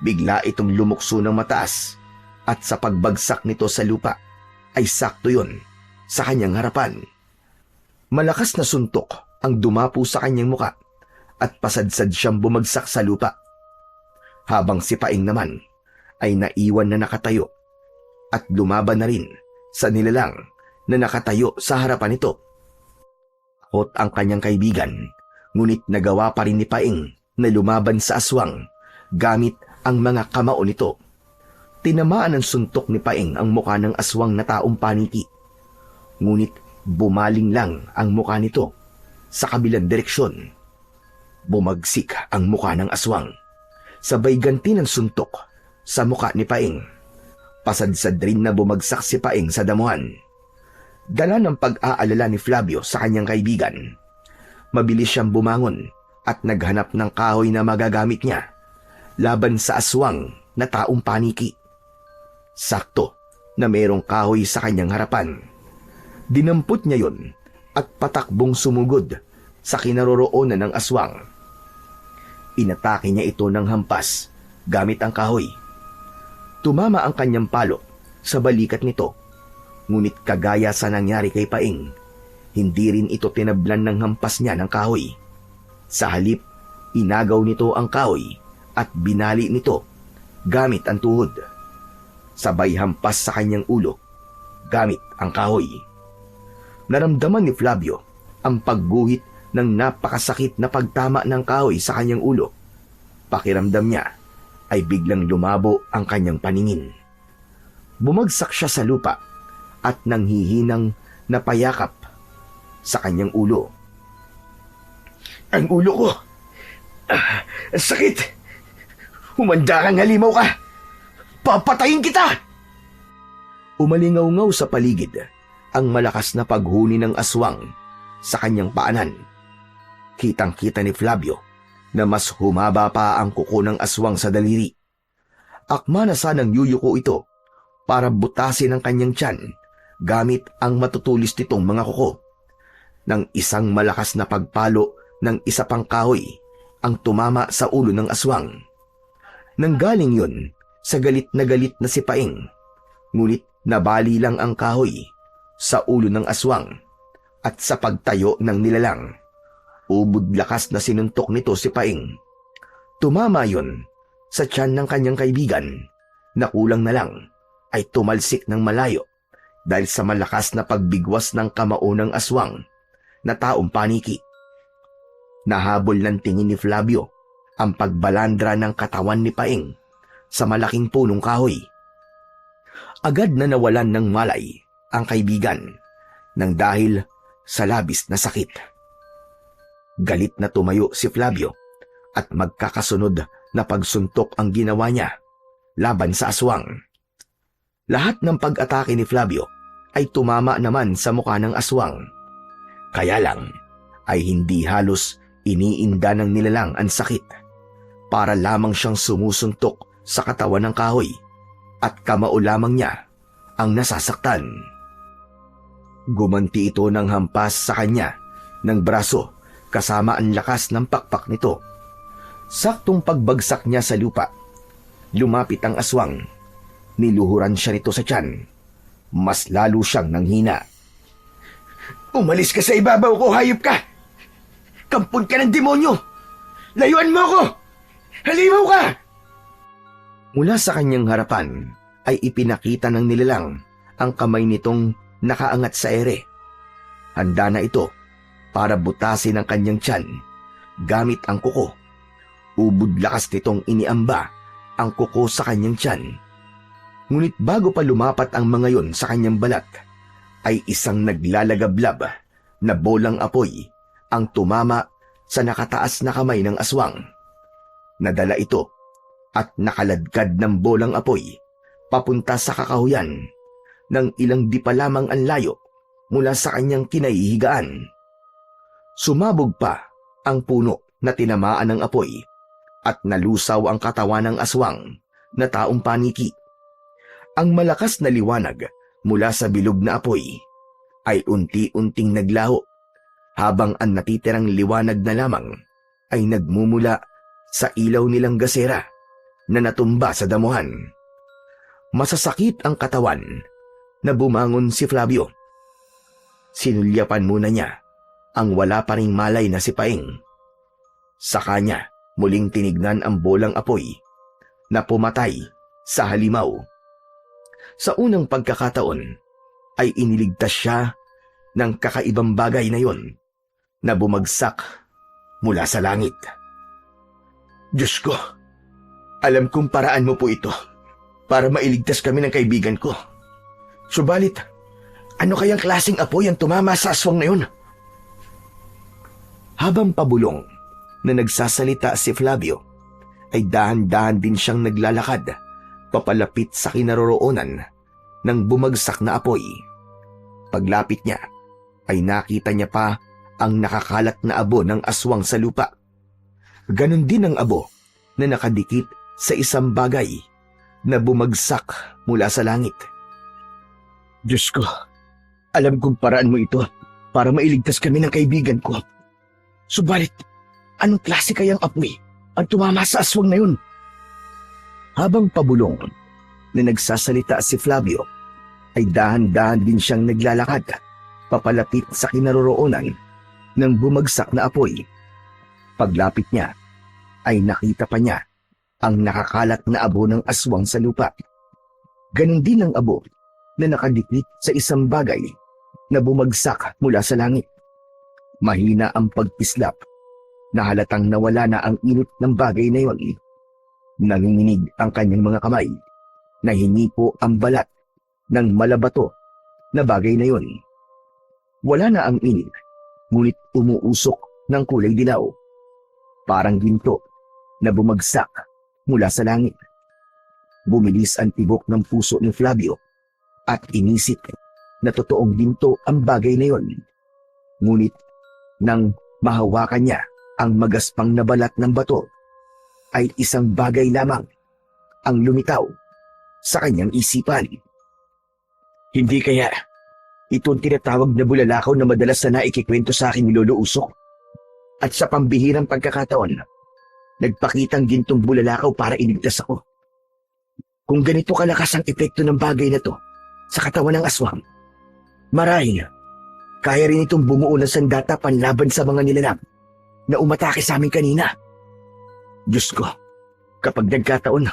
Bigla itong lumukso ng mataas at sa pagbagsak nito sa lupa ay sakto yun sa kanyang harapan. Malakas na suntok ang dumapo sa kanyang muka at pasadsad siyang bumagsak sa lupa, habang si Paing naman ay naiwan na nakatayo at lumaban na rin sa nilalang na nakatayo sa harapan nito. Takot ang kanyang kaibigan, ngunit nagawa pa rin ni Paing na lumaban sa aswang gamit ang mga kamao nito. Tinamaan ng suntok ni Paing ang muka ng aswang na taong paniki, ngunit bumaling lang ang muka nito sa kabilang direksyon. Bumagsik ang muka ng aswang, sabay ganti ng suntok sa muka ni Paing. Pasadsad rin na bumagsak si Paing sa damuhan. Dala ng pag-aalala ni Flavio sa kanyang kaibigan, mabilis siyang bumangon at naghanap ng kahoy na magagamit niya laban sa aswang na taong paniki. Sakto na mayroong kahoy sa kanyang harapan. Dinampot niya yon at patakbong sumugod sa kinaroroonan ng aswang. Inatake niya ito ng hampas gamit ang kahoy. Tumama ang kanyang palo sa balikat nito, ngunit kagaya sa nangyari kay Paing, hindi rin ito tinablan ng hampas niya ng kahoy. Sa halip, inagaw nito ang kahoy at binali nito gamit ang tuhod. Sabay hampas sa kanyang ulo gamit ang kahoy. Naramdaman ni Flavio ang pagguhit ng napakasakit na pagtama ng kahoy sa kanyang ulo. Pakiramdam niya ay biglang lumabo ang kanyang paningin. Bumagsak siya sa lupa at nanghihinang napayakap sa kanyang ulo. Ang ulo ko. Ang sakit. Humanda kang halimaw ka. Papatayin kita! Umalingaw-ngaw sa paligid ang malakas na paghuni ng aswang sa kanyang paanan. Kitang-kita ni Flavio na mas humaba pa ang kuko ng aswang sa daliri. Akma na sanang yuyuko ito para butasin ang kanyang tiyan gamit ang matutulis nitong mga kuko. Nang isang malakas na pagpalo ng isa pang kahoy ang tumama sa ulo ng aswang. Nanggaling yun sa galit na si Paing, ngunit nabali lang ang kahoy sa ulo ng aswang at sa pagtayo ng nilalang. Ubod lakas na sinuntok nito si Paing. Tumama yun sa tiyan ng kanyang kaibigan na kulang na lang ay tumalsik ng malayo dahil sa malakas na pagbigwas ng kamao ng aswang na taong paniki. Nahabol ng tingin ni Flavio ang pagbalandra ng katawan ni Paing sa malaking punong kahoy. Agad na nawalan ng malay ang kaibigan nang dahil sa labis na sakit. Galit na tumayo si Flavio at magkakasunod na pagsuntok ang ginawa niya laban sa aswang. Lahat ng pag-atake ni Flavio ay tumama naman sa mukha ng aswang. Kaya lang ay hindi halos iniinda ng nilalang ang sakit. Para lamang siyang sumusuntok sa katawan ng kahoy at kamao lamang niya ang nasasaktan. Gumanti ito ng hampas sa kanya ng braso kasama ang lakas ng pakpak nito. Saktong pagbagsak niya sa lupa, lumapit ang aswang. Niluhuran siya nito sa tiyan. Mas lalo siyang nanghina. Umalis ka sa ibabaw ko, hayop ka! Kampon ka ng demonyo! Layuan mo ako! Halimaw ka! Mula sa kanyang harapan ay ipinakita ng nilalang ang kamay nitong nakaangat sa ere. Handa na ito para butasin ang kanyang tiyan gamit ang kuko. Ubod lakas nitong iniamba ang kuko sa kanyang tiyan. Ngunit bago pa lumapat ang mga yon sa kanyang balat, ay isang naglalagablab na bolang apoy ang tumama sa nakataas na kamay ng aswang. Nadala ito at nakaladkad ng bolang apoy papunta sa kakahuyan ng ilang di pa lamang ang layo mula sa kanyang kinahihigaan. Sumabog pa ang puno na tinamaan ng apoy at nalusaw ang katawan ng aswang na taong paniki. Ang malakas na liwanag mula sa bilog na apoy ay unti-unting naglaho habang ang natitirang liwanag na lamang ay nagmumula sa ilaw nilang gasera na natumba sa damuhan. Masasakit ang katawan na bumangon si Flavio. Sinulyapan muna niya ang wala pa ring malay na si Paing. Sa kanya muling tinignan ang bolang apoy na pumatay sa halimaw. Sa unang pagkakataon ay iniligtas siya ng kakaibang bagay na yon na bumagsak mula sa langit. Diyos ko, alam kong paraan mo po ito para mailigtas kami ng kaibigan ko. Subalit, ano kayang klaseng apoy ang tumama sa aswang na yun? Habang pabulong na nagsasalita si Flavio, ay dahan-dahan din siyang naglalakad papalapit sa kinaroroonan ng bumagsak na apoy. Paglapit niya, ay nakita niya pa ang nakakalat na abo ng aswang sa lupa. Ganon din ang abo na nakadikit sa isang bagay na bumagsak mula sa langit. Diyos ko, alam kong paraan mo ito para mailigtas kami ng kaibigan ko. Subalit, anong klase kayang apoy ang tumama sa aswang na yun? Habang pabulong na nagsasalita si Flavio, ay dahan-dahan din siyang naglalakad papalapit sa kinaroroonan ng bumagsak na apoy. Paglapit niya, ay nakita pa niya ang nakakalat na abo ng aswang sa lupa. Ganon din ang abo na nakadikit sa isang bagay na bumagsak mula sa langit. Mahina ang pagpislap na halatang nawala na ang init ng bagay na iyon. Nanginginig ang kanyang mga kamay. Nahinipo ang balat ng malabato na bagay na yon. Wala na ang init, ngunit umuusok ng kulay dilaw. Parang ginto na bumagsak mula sa langit. Bumilis ang tibok ng puso ni Flavio at inisip na totoong ginto ang bagay na yon. Ngunit nang mahawakan niya ang magaspang na balat ng bato, ay isang bagay lamang ang lumitaw sa kanyang isipan. Hindi kaya ito ang tinatawag na bulalakaw na madalas na naikikwento sa akin ni Lolo Usok? At sa pambihirang pagkakataon, nagpakitang gintong bulalakaw para iligtas ako. Kung ganito kalakas ang epekto ng bagay na to sa katawan ng aswang, marahil kaya rin itong bumuo ng sandata panlaban sa mga nilalang na umatake sa amin kanina. Diyos ko, kapag nagkataon,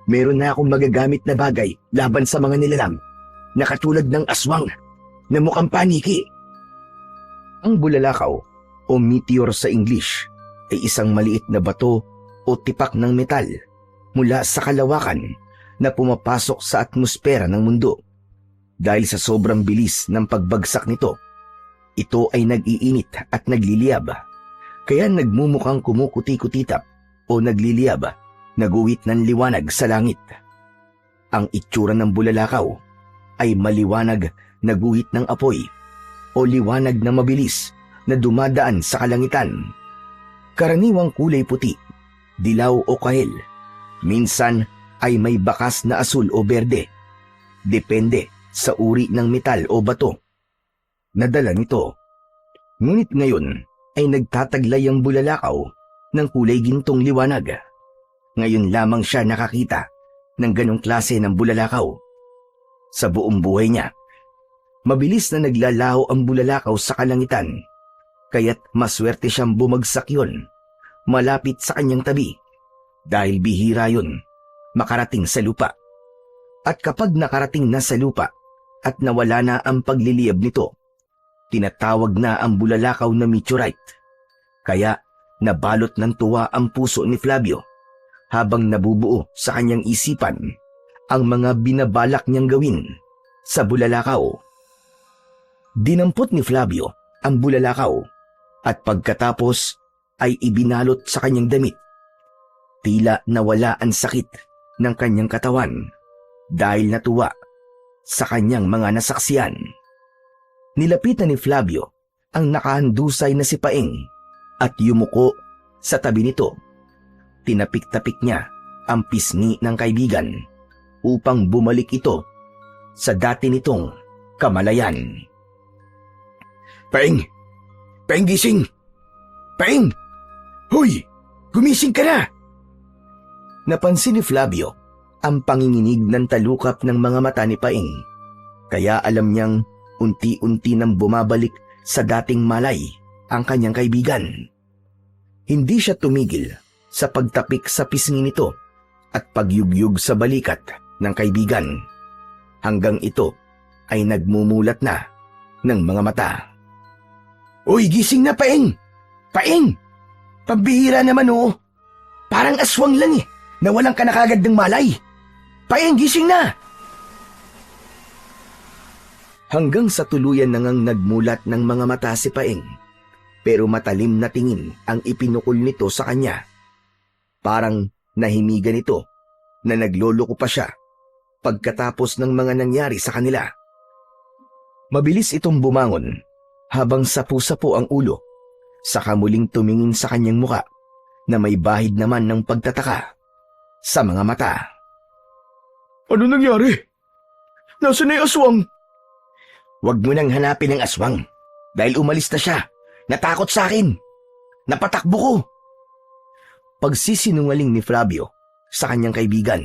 meron na akong magagamit na bagay laban sa mga nilalang na katulad ng aswang na mukhang paniki. Ang bulalakaw o meteor sa English ay isang maliit na bato o tipak ng metal mula sa kalawakan na pumapasok sa atmosfera ng mundo. Dahil sa sobrang bilis ng pagbagsak nito, ito ay nag-iinit at nagliliyab, kaya nagmumukhang kumukuti-kutitap o nagliliyab, naguhit ng liwanag sa langit. Ang itsura ng bulalakaw ay maliwanag na guhit ng apoy o liwanag na mabilis na dumadaan sa kalangitan. Karaniwang kulay puti, dilaw o kahel. Minsan ay may bakas na asul o berde. Depende sa uri ng metal o bato na dala nito. Ngunit ngayon ay nagtataglay ang bulalakaw ng kulay gintong liwanag. Ngayon lamang siya nakakita ng ganong klase ng bulalakaw. Sa buong buhay niya, mabilis na naglalaho ang bulalakaw sa kalangitan, kaya't maswerte siyang bumagsak yon malapit sa kanyang tabi dahil bihira yon makarating sa lupa. At kapag nakarating na sa lupa at nawala na ang pagliliyab nito, tinatawag na ang bulalakaw na meteorite. Kaya nabalot ng tuwa ang puso ni Flavio habang nabubuo sa kanyang isipan ang mga binabalak niyang gawin sa bulalakaw. Dinampot ni Flavio ang bulalakaw at pagkatapos ay ibinalot sa kanyang damit. Tila nawala ang sakit ng kanyang katawan dahil natuwa sa kanyang mga nasaksiyan. Nilapitan ni Flavio ang nakahandusay na si Paeng at yumuko sa tabi nito. Tinapik-tapik niya ang pisngi ng kaibigan upang bumalik ito sa dati nitong kamalayan. Paeng! Paeng, gising! Paeng! Hoy! Gumising ka na! Napansin ni Flavio ang panginginig ng talukap ng mga mata ni Paeng, kaya alam niyang unti-unti nang bumabalik sa dating malay ang kanyang kaibigan. Hindi siya tumigil sa pagtapik sa pisngi nito at pagyugyug sa balikat ng kaibigan hanggang ito ay nagmumulat na ng mga mata. Uy, gising na, Paeng! Paeng! Pambihira naman, oh. Parang aswang lang na walang ka na kagad ng malay. Paeng, gising na! Hanggang sa tuluyan na ngang nagmulat ng mga mata si Paeng, pero matalim na tingin ang ipinukol nito sa kanya. Parang nahimigan ito na nagloloko pa siya pagkatapos ng mga nangyari sa kanila. Mabilis itong bumangon habang sapu-sapu ang ulo, saka muling tumingin sa kanyang muka na may bahid naman ng pagtataka sa mga mata. Ano nangyari? Nasaan na yung aswang? Huwag mo nang hanapin ang aswang dahil umalis na siya. Natakot sa akin. Napatakbo ko. Pagsisinungaling ni Flavio sa kanyang kaibigan.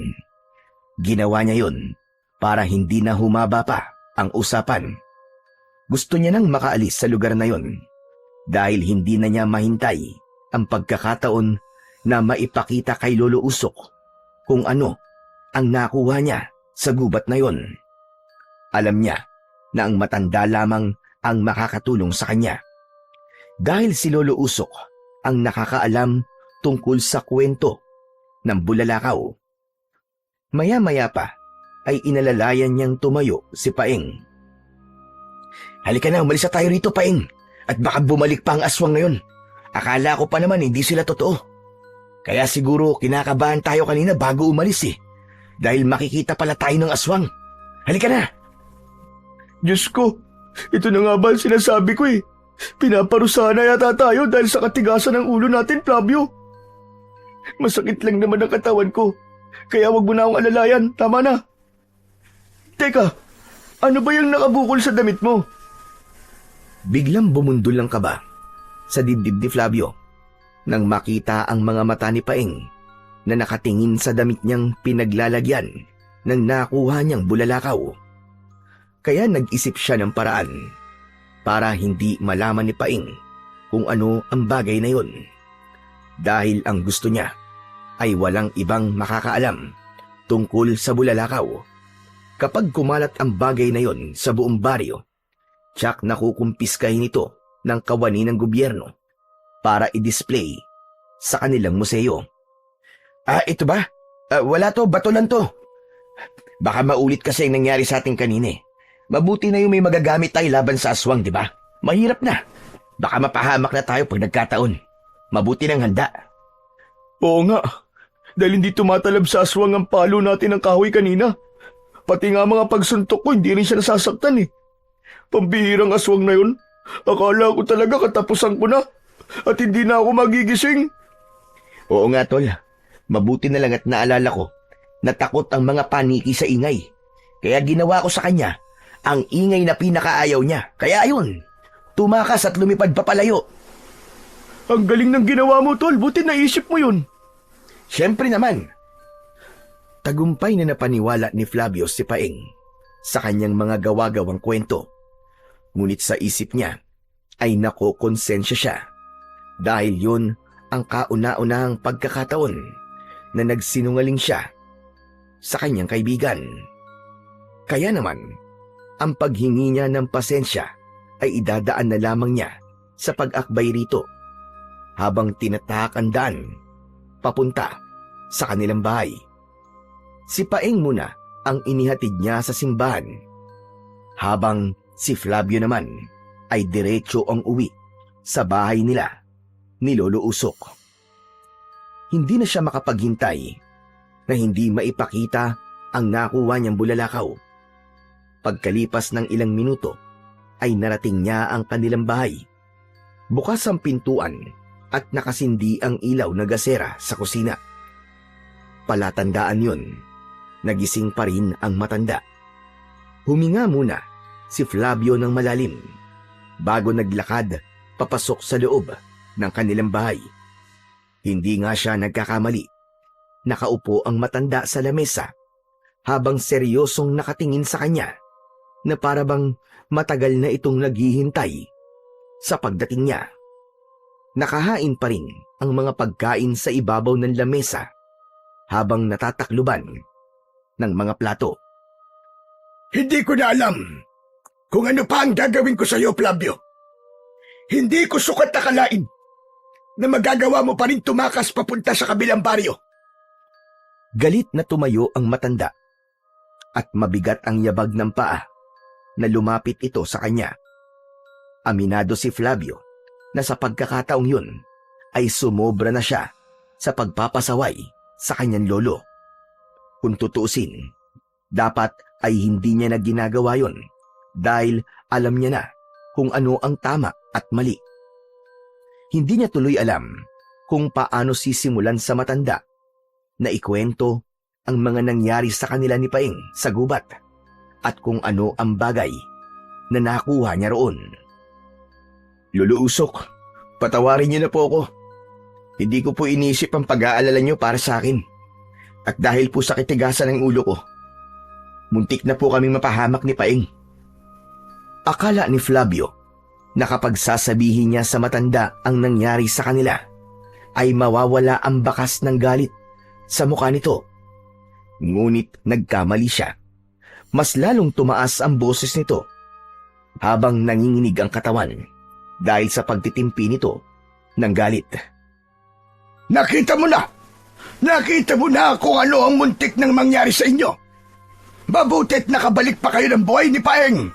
Ginawa niya yon para hindi na humaba pa ang usapan. Gusto niya nang makaalis sa lugar na yon dahil hindi na niya mahintay ang pagkakataon na maipakita kay Lolo Usok kung ano ang nakuha niya sa gubat na yon. Alam niya na ang matanda lamang ang makakatulong sa kanya dahil si Lolo Usok ang nakakaalam tungkol sa kwento ng bulalakaw. Maya-maya pa ay inalalayan niyang tumayo si Paeng. Halika na, umalis na tayo rito, Paeng. At baka bumalik pa ang aswang na yun. Akala ko pa naman hindi sila totoo. Kaya siguro kinakabahan tayo kanina bago umalis eh. Dahil makikita pala tayo ng aswang. Halika na! Diyos ko, ito na nga ba ang sinasabi ko eh. Pinaparusahan na yata tayo dahil sa katigasan ng ulo natin, Flavio. Masakit lang naman ang katawan ko. Kaya wag mo na akong alalayan, tama na. Teka, ano ba yung nakabukol sa damit mo? Biglang bumundol ang kaba sa dibdib ni Flavio nang makita ang mga mata ni Paeng na nakatingin sa damit niyang pinaglalagyan ng nakuha niyang bulalakaw. Kaya nag-isip siya ng paraan para hindi malaman ni Paeng kung ano ang bagay na yon. Dahil ang gusto niya ay walang ibang makakaalam tungkol sa bulalakaw. Kapag kumalat ang bagay na yon sa buong baryo, tsak nakukumpiskahin ito ng kawani ng gobyerno para i-display sa kanilang museo. Ito ba? Wala to, bato lang to. Baka maulit kasi ang nangyari sa ating kanina eh. Mabuti na yung may magagamit tayo laban sa aswang, di ba? Mahirap na. Baka mapahamak na tayo pag nagkataon. Mabuti ng handa. Oo nga. Dahil hindi tumatalab sa aswang ang palo natin ng kahoy kanina. Pati nga mga pagsuntok ko, hindi rin siya nasasaktan eh. Pambihirang aswang na yun. Akala ko talaga katapusan ko na. At hindi na ako magigising. Oo nga, tol. Mabuti na lang at naalala ko na takot ang mga paniki sa ingay. Kaya ginawa ko sa kanya ang ingay na pinakaayaw niya. Kaya ayun, tumakas at lumipad papalayo. Ang galing ng ginawa mo, tol. Buti naisip mo yun. Siyempre naman. Tagumpay na napaniwala ni Flavio si Paeng sa kanyang mga gawa-gawang kwento. Ngunit sa isip niya ay nakokonsensya siya dahil yun ang kauna-unahang pagkakataon na nagsinungaling siya sa kanyang kaibigan. Kaya naman, ang paghingi niya ng pasensya ay idadaan na lamang niya sa pag-akbay rito habang tinatahak ang daan papunta sa kanilang bahay. Si Paeng muna ang inihatid niya sa simbahan habang si Flavio naman ay diretso ang uwi sa bahay nila ni Lolo Usok. Hindi na siya makapaghintay na hindi maipakita ang nakuha niyang bulalakaw. Pagkalipas ng ilang minuto ay narating niya ang kanilang bahay. Bukas ang pintuan at nakasindi ang ilaw na gasera sa kusina. Palatandaan yun, nagising pa rin ang matanda. Huminga muna si Flavio ng malalim bago naglakad papasok sa loob ng kanilang bahay. Hindi nga siya nagkakamali. Nakaupo ang matanda sa lamesa habang seryosong nakatingin sa kanya na parabang matagal na itong naghihintay sa pagdating niya. Nakahain pa rin ang mga pagkain sa ibabaw ng lamesa habang natatakluban ng mga plato. Hindi ko na alam kung ano pa ang gagawin ko sa iyo, Flavio. Hindi ko sukat akalain na magagawa mo pa rin tumakas papunta sa kabilang baryo. Galit na tumayo ang matanda at mabigat ang yabag ng paa na lumapit ito sa kanya. Aminado si Flavio na sa pagkakataong yun ay sumobra na siya sa pagpapasaway sa kanyang lolo. Kung tutuusin, dapat ay hindi niya na ginagawa yun dahil alam niya na kung ano ang tama at mali. Hindi niya tuloy alam kung paano sisimulan sa matanda na ikwento ang mga nangyari sa kanila ni Paeng sa gubat at kung ano ang bagay na nakuha niya roon. Lolo Usok, patawarin niyo na po ako. Hindi ko po inisip ang pag-aalala niyo para sa akin. At dahil po sa kitigasan ng ulo ko, muntik na po kaming mapahamak ni Paeng. Akala ni Flavio na kapag sasabihin niya sa matanda ang nangyari sa kanila, ay mawawala ang bakas ng galit sa mukha nito. Ngunit nagkamali siya. Mas lalong tumaas ang boses nito habang nanginginig ang katawan dahil sa pagtitimpi nito ng galit. Nakita mo na Nakita mo na kung ano ang muntik nang mangyari sa inyo. Mabuti't nakabalik pa kayo ng buhay ni Paeng.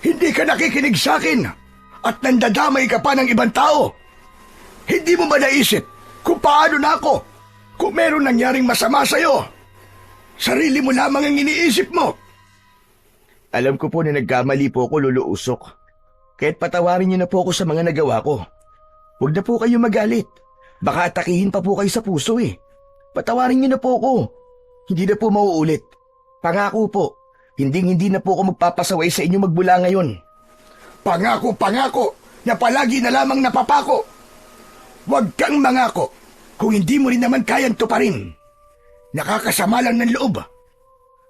Hindi ka nakikinig sa akin at nandadamay ka pa ng ibang tao. Hindi mo ba naisip kung paano na ako kung meron nangyaring masama sa'yo? Sarili mo lamang ang iniisip mo. Alam ko po na nagkamali po ako, Lolo Usok. Kaya't patawarin niyo na po ako sa mga nagawa ko. Huwag na po kayo magalit. Baka atakihin pa po kayo sa puso eh. Patawarin niyo na po ako. Hindi na po mauulit. Pangako po, hindi na po ako magpapasaway sa inyo magmula ngayon. Pangako na palagi na lamang napapako. Huwag kang mangako kung hindi mo rin naman kayang tuparin. Nakakasama lang ng loob.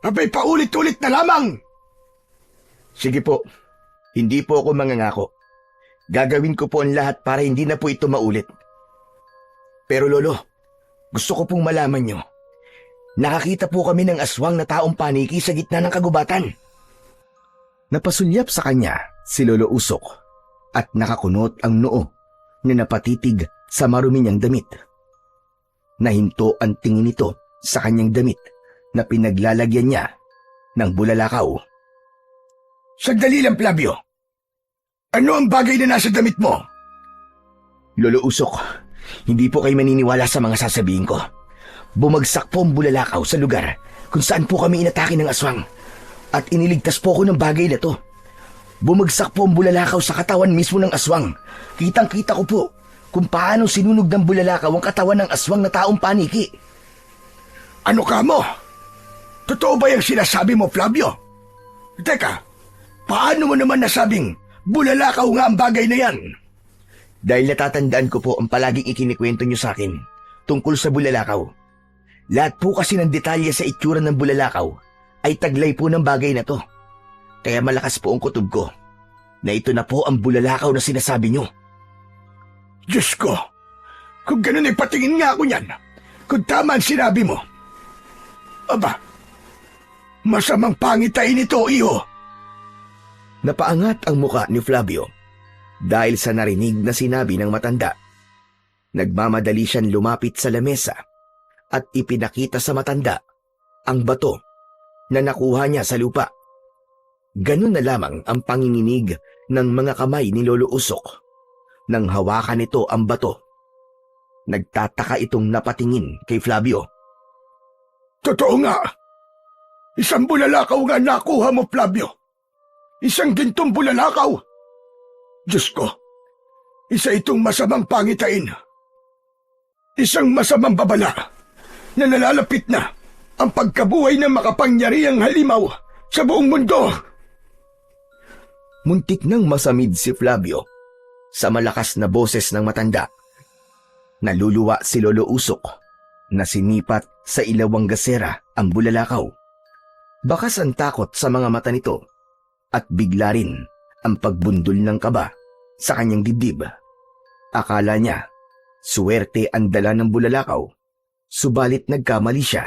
Abay paulit-ulit na lamang. Sige po, hindi po ako mangangako. Gagawin ko po ang lahat para hindi na po ito maulit. Pero Lolo, gusto ko pong malaman nyo. Nakakita po kami ng aswang na taong paniki sa gitna ng kagubatan. Napasulyap sa kanya si Lolo Usok at nakakunot ang noo na napatitig sa marumi niyang damit. Nahinto ang tingin nito sa kanyang damit na pinaglalagyan niya ng bulalakaw. Sandali lang, Flavio. Ano ang bagay na nasa damit mo? Lolo Usok, hindi po kayo maniniwala sa mga sasabihin ko. Bumagsak po ang bulalakaw sa lugar kung saan po kami inatake ng aswang at iniligtas po ko ng bagay na to. Bumagsak po ang bulalakaw sa katawan mismo ng aswang. Kitang-kita ko po kung paano sinunog ng bulalakaw ang katawan ng aswang na taong paniki. Ano ka mo? Totoo ba yung sinasabi mo, Flavio? Teka, paano mo naman nasabing bulalakaw nga ang bagay na yan? Dahil natatandaan ko po ang palaging ikinikwento nyo sa akin tungkol sa bulalakaw. Lahat po kasi ng detalye sa itsura ng bulalakaw ay taglay po ng bagay na to. Kaya malakas po ang kutob ko na ito na po ang bulalakaw na sinasabi nyo. Diyos ko, kung ganun ay patingin nga ako niyan. Kung tama ang sinabi mo. Aba, masamang pangitain ito, iho. Napaangat ang muka ni Flavio dahil sa narinig na sinabi ng matanda. Nagmamadali siyang lumapit sa lamesa at ipinakita sa matanda ang bato na nakuha niya sa lupa. Ganun na lamang ang panginginig ng mga kamay ni Lolo Usok. Nang hawakan nito ang bato, nagtataka itong napatingin kay Flavio. Totoo nga. Isang bulalakaw nga nakuha mo, Flavio. Isang gintong bulalakaw. Diyos ko, isa itong masamang pangitain. Isang masamang babala na nalalapit na ang pagkabuhay ng makapangyarihang halimaw sa buong mundo. Muntik nang masamid si Flavio sa malakas na boses ng matanda. Naluluwa si Lolo Usok na sinipat sa ilawang gasera ang bulalakaw. Bakas ang takot sa mga mata nito at bigla rin ang pagbundol ng kaba sa kanyang dibdib. Akala niya suwerte ang dala ng bulalakaw, subalit nagkamali siya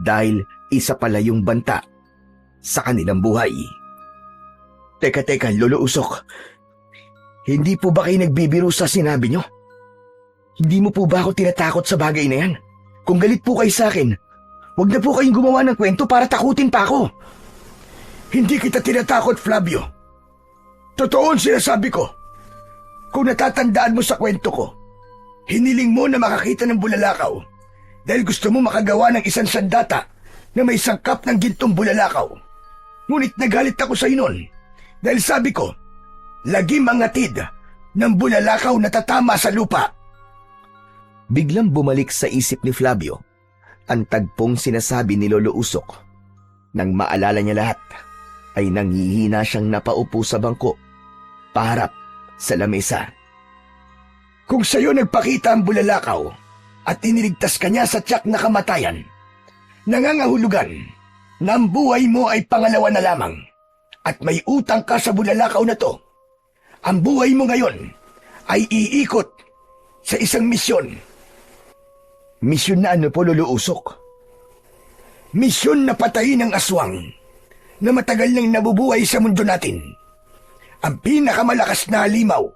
dahil isa pala yung banta sa kanilang buhay. Teka, Lolo Usok. Hindi po ba kayo nagbibiro sa sinabi nyo? Hindi mo po ba ako tinatakot sa bagay na yan? Kung galit po kayo sa akin, huwag na po kayong gumawa ng kwento para takutin pa ako. Hindi kita tinatakot, Flavio. Totoo ang sinasabi ko. Kung natatandaan mo sa kwento ko, hiniling mo na makakita ng bulalakaw dahil gusto mo makagawa ng isang sandata na may sangkap ng gintong bulalakaw. Ngunit nagalit ako sa inon dahil sabi ko, lagim ang atid ng bulalakaw na tatama sa lupa. Biglang bumalik sa isip ni Flavio ang tagpong sinasabi ni Lolo Usok. Nang maalala niya lahat, ay nanghihina siyang napaupo sa bangko, paharap sa lamesa. Kung sa'yo nagpakita ang bulalakaw at iniligtas ka niya sa tiyak na kamatayan, nangangahulugan na ang buhay mo ay pangalawa na lamang at may utang ka sa bulalakaw na to. Ang buhay mo ngayon ay iikot sa isang misyon. Misyon na ano po, Lolo Usok? Misyon na patayin ang aswang na matagal nang nabubuhay sa mundo natin. Ang pinakamalakas na halimaw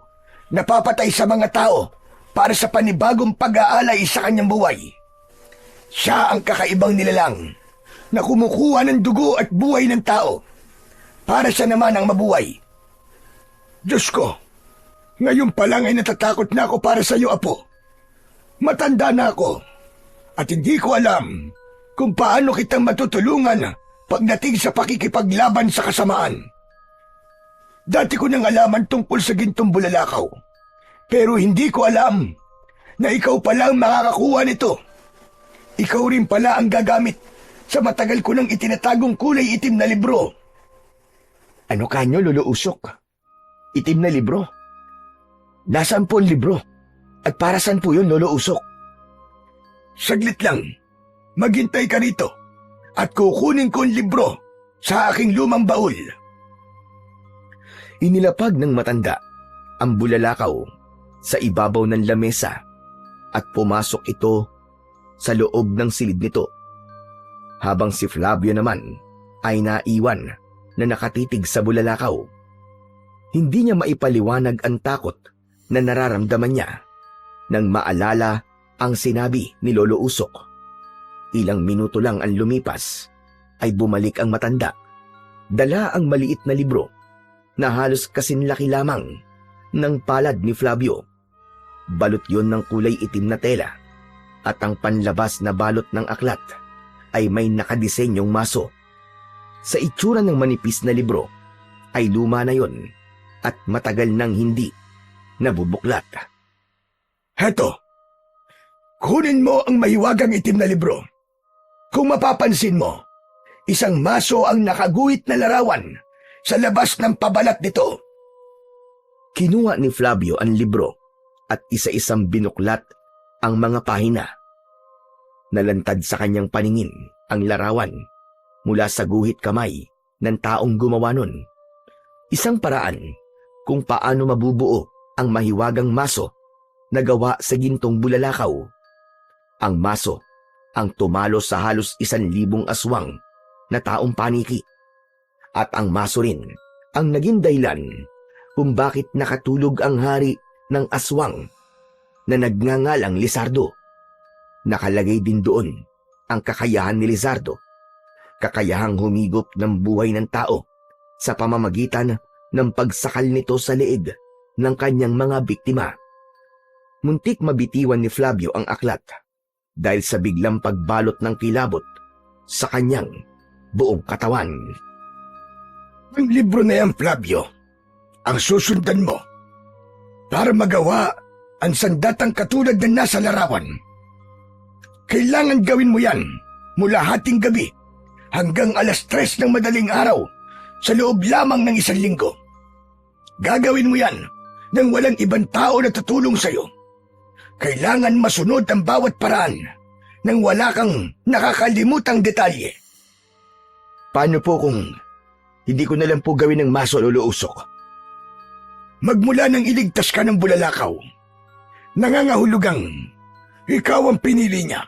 na papatay sa mga tao para sa panibagong pag-aalay sa kanyang buhay. Siya ang kakaibang nilalang na kumukuha ng dugo at buhay ng tao para siya naman ang mabuhay. Diyos ko, ngayon pa lang ay natatakot na ako para sa iyo, Apo. Matanda na ako at hindi ko alam kung paano kitang matutulungan pagdating sa pakikipaglaban sa kasamaan. Dati ko nang alaman tungkol sa gintong bulalakaw, pero hindi ko alam na ikaw pala ang makakakuha nito. Ikaw rin pala ang gagamit sa matagal ko nang itinatagong kulay itim na libro. Ano kanyo, Lolo Usok? Itim na libro? Nasaan po ang libro? At para saan po yun, Lolo Usok? Saglit lang, maghintay ka rito at kukunin ko ang libro sa aking lumang baul. Inilapag ng matanda ang bulalakaw sa ibabaw ng lamesa at pumasok ito sa loob ng silid nito. Habang si Flavio naman ay naiwan na nakatitig sa bulalakaw. Hindi niya maipaliwanag ang takot na nararamdaman niya nang maalala ang sinabi ni Lolo Usok. Ilang minuto lang ang lumipas ay bumalik ang matanda. Dala ang maliit na libro na halos kasinlaki lamang ng palad ni Flavio. Balot yon ng kulay itim na tela at ang panlabas na balot ng aklat ay may nakadisenyong maso. Sa itsura ng manipis na libro ay luma na yon at matagal nang hindi nabubuklat. Heto, kunin mo ang mahiwagang itim na libro. Kung mapapansin mo, isang maso ang nakaguhit na larawan sa labas ng pabalat nito. Kinuha ni Flavio ang libro at isa-isang binuklat ang mga pahina. Nalantad sa kanyang paningin ang larawan mula sa guhit kamay ng taong gumawa nun. Isang paraan kung paano mabubuo ang mahiwagang maso na gawa sa gintong bulalakaw. Ang maso ang tumalo sa halos 1,000 aswang na taong paniki. At ang maso rin ang naging dahilan kung bakit nakatulog ang hari ng aswang na nagngangalang Lizardo. Nakalagay din doon ang kakayahan ni Lizardo, kakayahang humigop ng buhay ng tao sa pamamagitan ng pagsakal nito sa leeg ng kanyang mga biktima. Muntik mabitiwan ni Flavio ang aklat dahil sa biglang pagbalot ng kilabot sa kanyang buong katawan. Ang libro na yan, Flavio, ang susundan mo para magawa ang sandatang katulad na nasa larawan. Kailangan gawin mo yan mula hating gabi hanggang 3:00 ng madaling araw sa loob lamang ng 1 linggo. Gagawin mo yan nang walang ibang tao na tutulong sa'yo. Kailangan masunod ang bawat paraan nang wala kang nakakalimutang detalye. Paano po kung hindi ko na lang po gawin ng maso, Lolo Usok? Magmula nang iligtas ka ng bulalakaw, nangangahulugang ikaw ang pinili niya.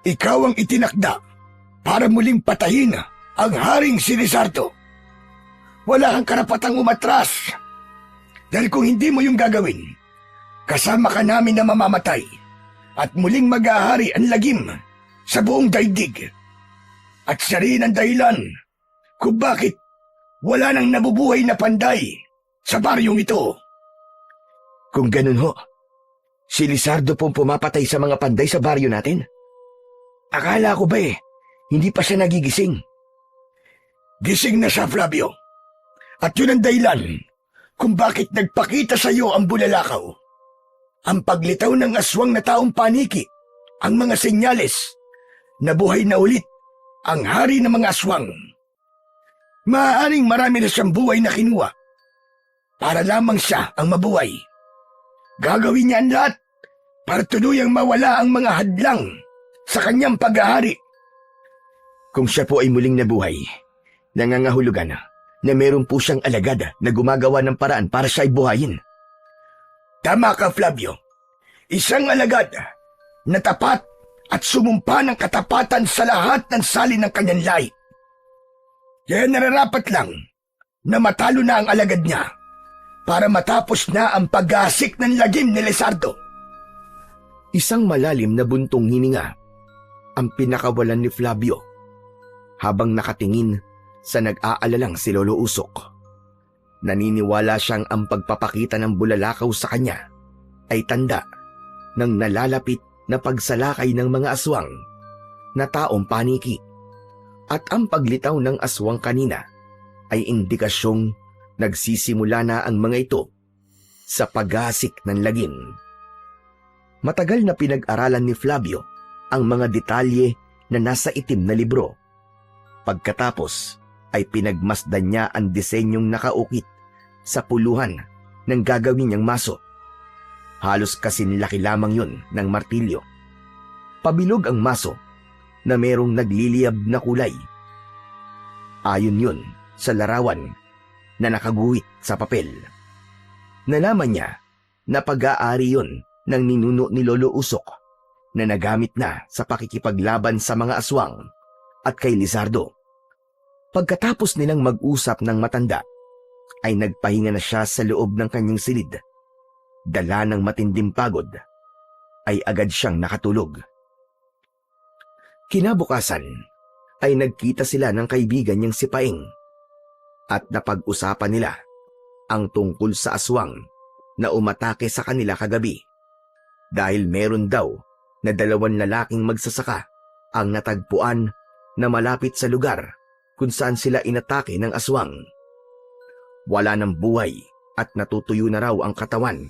Ikaw ang itinakda para muling patayin ang haring si Lizardo. Wala kang karapatang umatras. Dahil kung hindi mo yung gagawin, kasama ka namin na mamamatay at muling mag-ahari ang lagim sa buong daigdig. At siya rin ang dahilan kung bakit wala nang nabubuhay na panday sa baryong ito. Kung ganun ho, si Lizardo pong pumapatay sa mga panday sa baryo natin? Akala ko ba hindi pa siya nagigising? Gising na siya, Flavio. At yun ang dahilan kung bakit nagpakita sa iyo ang bulalakaw. Ang paglitaw ng aswang na taong paniki, ang mga senyales na buhay na ulit ang hari ng mga aswang. Maaaring marami na siyang buhay na kinuha para lamang siya ang mabuhay. Gagawin niya ang lahat para tuluyang mawala ang mga hadlang sa kanyang paghahari. Kung siya po ay muling nabuhay, nangangahulugan na meron po siyang alagad na gumagawa ng paraan para siya ay buhayin. Tama ka, Flavio. Isang alagad na tapat at sumumpa ng katapatan sa lahat ng salin ng kanyang lahi. Kaya nararapat lang na matalo na ang alagad niya para matapos na ang pag-aasik ng lagim ni Lizardo. Isang malalim na buntong hininga ang pinakawalan ni Flavio habang nakatingin sa nag-aalalang si Lolo Usok. Naniniwala siyang ang pagpapakita ng bulalakaw sa kanya ay tanda ng nalalapit na pagsalakay ng mga aswang na taong paniki, at ang paglitaw ng aswang kanina ay indikasyong nagsisimula na ang mga ito sa paggasik ng lagim. Matagal na pinag-aralan ni Flavio ang mga detalye na nasa itim na libro. Pagkatapos ay pinagmasdan niya ang disenyong nakaukit sa puluhan ng gagawin niyang maso. Halos kasinlaki lamang yun ng martilyo. Pabilog ang maso na merong nagliliyab na kulay. Ayon yun sa larawan na nakaguhit sa papel. Nalaman niya na pag-aari yun ng ninuno ni Lolo Usok na nagamit na sa pakikipaglaban sa mga aswang at kay Lizardo. Pagkatapos nilang mag-usap ng matanda, ay nagpahinga na siya sa loob ng kanyang silid. Dala ng matinding pagod, ay agad siyang nakatulog. Kinabukasan, ay nagkita sila ng kaibigan niyang si Paeng at napag-usapan nila ang tungkol sa aswang na umatake sa kanila kagabi dahil meron daw na 2 lalaking magsasaka ang natagpuan na malapit sa lugar kung saan sila inatake ng aswang. Wala ng buhay at natutuyo na raw ang katawan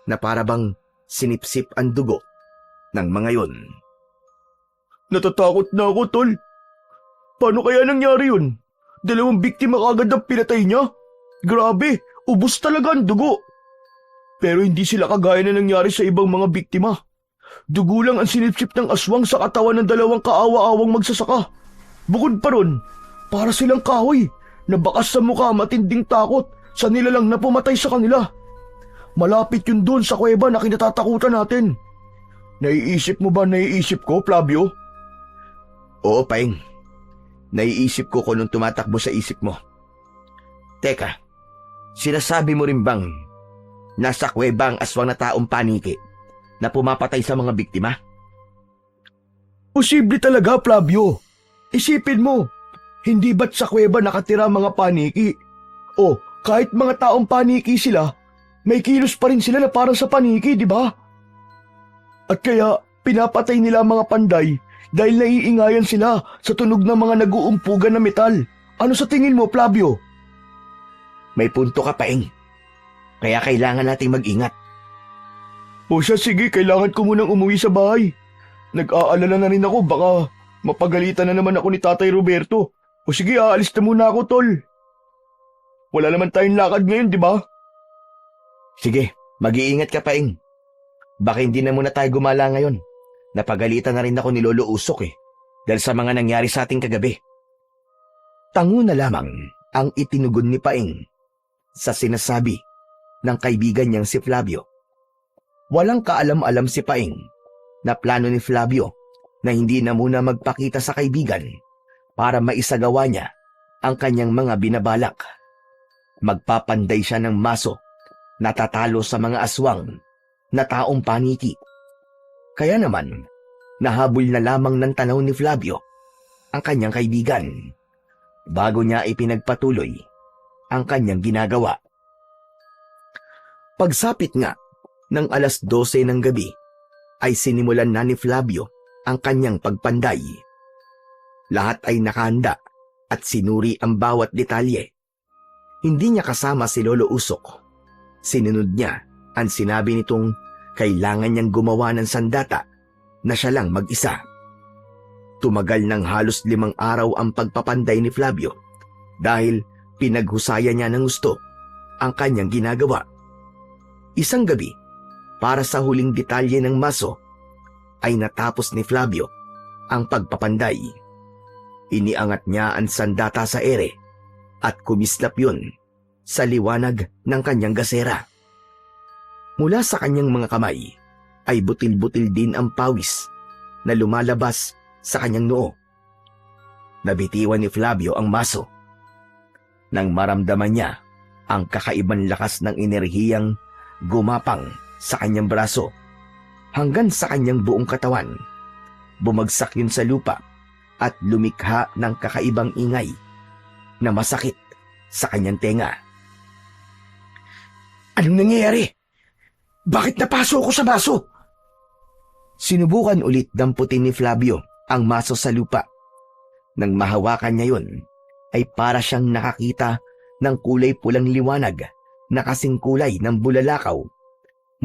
na parabang sinipsip ang dugo ng mga yon. Natatakot na ako, tol. Paano kaya nangyari yun? 2 biktima kagad ang pinatay niya? Grabe, ubos talaga ang dugo. Pero hindi sila kagaya na nangyari sa ibang mga biktima. Dugo lang ang sinipsip ng aswang sa katawan ng 2 kaawa-awang magsasaka. Bukod pa ron, para silang kahoy na bakas sa mukha matinding takot sa nilalang na pumatay sa kanila. Malapit yun doon sa kuweba na kinatatakutan natin. Naiisip mo ba naiisip ko, Flavio? Oo, Paeng. Naiisip ko kung nung tumatakbo sa isip mo. Teka, sinasabi mo rin bang nasa kuweba ang aswang na taong paniki na pumapatay sa mga biktima? Posible talaga, Flavio. Isipin mo, hindi ba't sa kuweba nakatira mga paniki? O, kahit mga taong paniki sila, may kilos pa rin sila na parang sa paniki, di ba? At kaya, pinapatay nila ang mga panday dahil naiingayan sila sa tunog ng mga nag-uumpugan na metal. Ano sa tingin mo, Flavio? May punto ka, Paeng. Kaya kailangan nating mag-ingat. O siya, sige, kailangan ko munang umuwi sa bahay. Nag-aalala na rin ako, baka mapagalitan na naman ako ni Tatay Roberto. O sige, aalis na muna ako, tol. Wala naman tayong lakad ngayon, di ba? Sige, mag-iingat ka, Paeng. Baka hindi na muna tayo gumala ngayon. Napagalitan na rin ako ni Lolo Usok dahil sa mga nangyari sa ating kagabi. Tango na lamang ang itinugon ni Paeng sa sinasabi ng kaibigan niyang si Flavio. Walang kaalam-alam si Paeng na plano ni Flavio na hindi na muna magpakita sa kaibigan para maisagawa niya ang kanyang mga binabalak. Magpapanday siya ng maso na tatalo sa mga aswang na taong paniki. Kaya naman, nahabol na lamang ng tanaw ni Flavio ang kanyang kaibigan bago niya ipinagpatuloy ang kanyang ginagawa. Pagsapit nga ng 12:00 ng gabi ay sinimulan na ni Flavio ang kanyang pagpanday. Lahat ay nakahanda at sinuri ang bawat detalye. Hindi niya kasama si Lolo Usok. Sinunod niya ang sinabi nitong kailangan niyang gumawa ng sandata na siya lang mag-isa. Tumagal ng halos 5 araw ang pagpapanday ni Flavio dahil pinaghusayan niya ng gusto ang kanyang ginagawa. Isang gabi, para sa huling detalye ng maso, ay natapos ni Flavio ang pagpapanday. Iniangat niya ang sandata sa ere at kumislap yun sa liwanag ng kanyang gasera. Mula sa kanyang mga kamay ay butil-butil din ang pawis na lumalabas sa kanyang noo. Nabitiwan ni Flavio ang maso. Nang maramdaman niya ang kakaibang lakas ng enerhiyang gumapang sa kanyang braso hanggang sa kanyang buong katawan, bumagsak yun sa lupa at lumikha ng kakaibang ingay na masakit sa kanyang tenga. Anong nangyayari? Bakit napaso ako sa baso? Sinubukan ulit damputin ni Flavio ang maso sa lupa. Nang mahawakan niya yun, ay para siyang nakakita ng kulay pulang liwanag na kasing kulay ng bulalakaw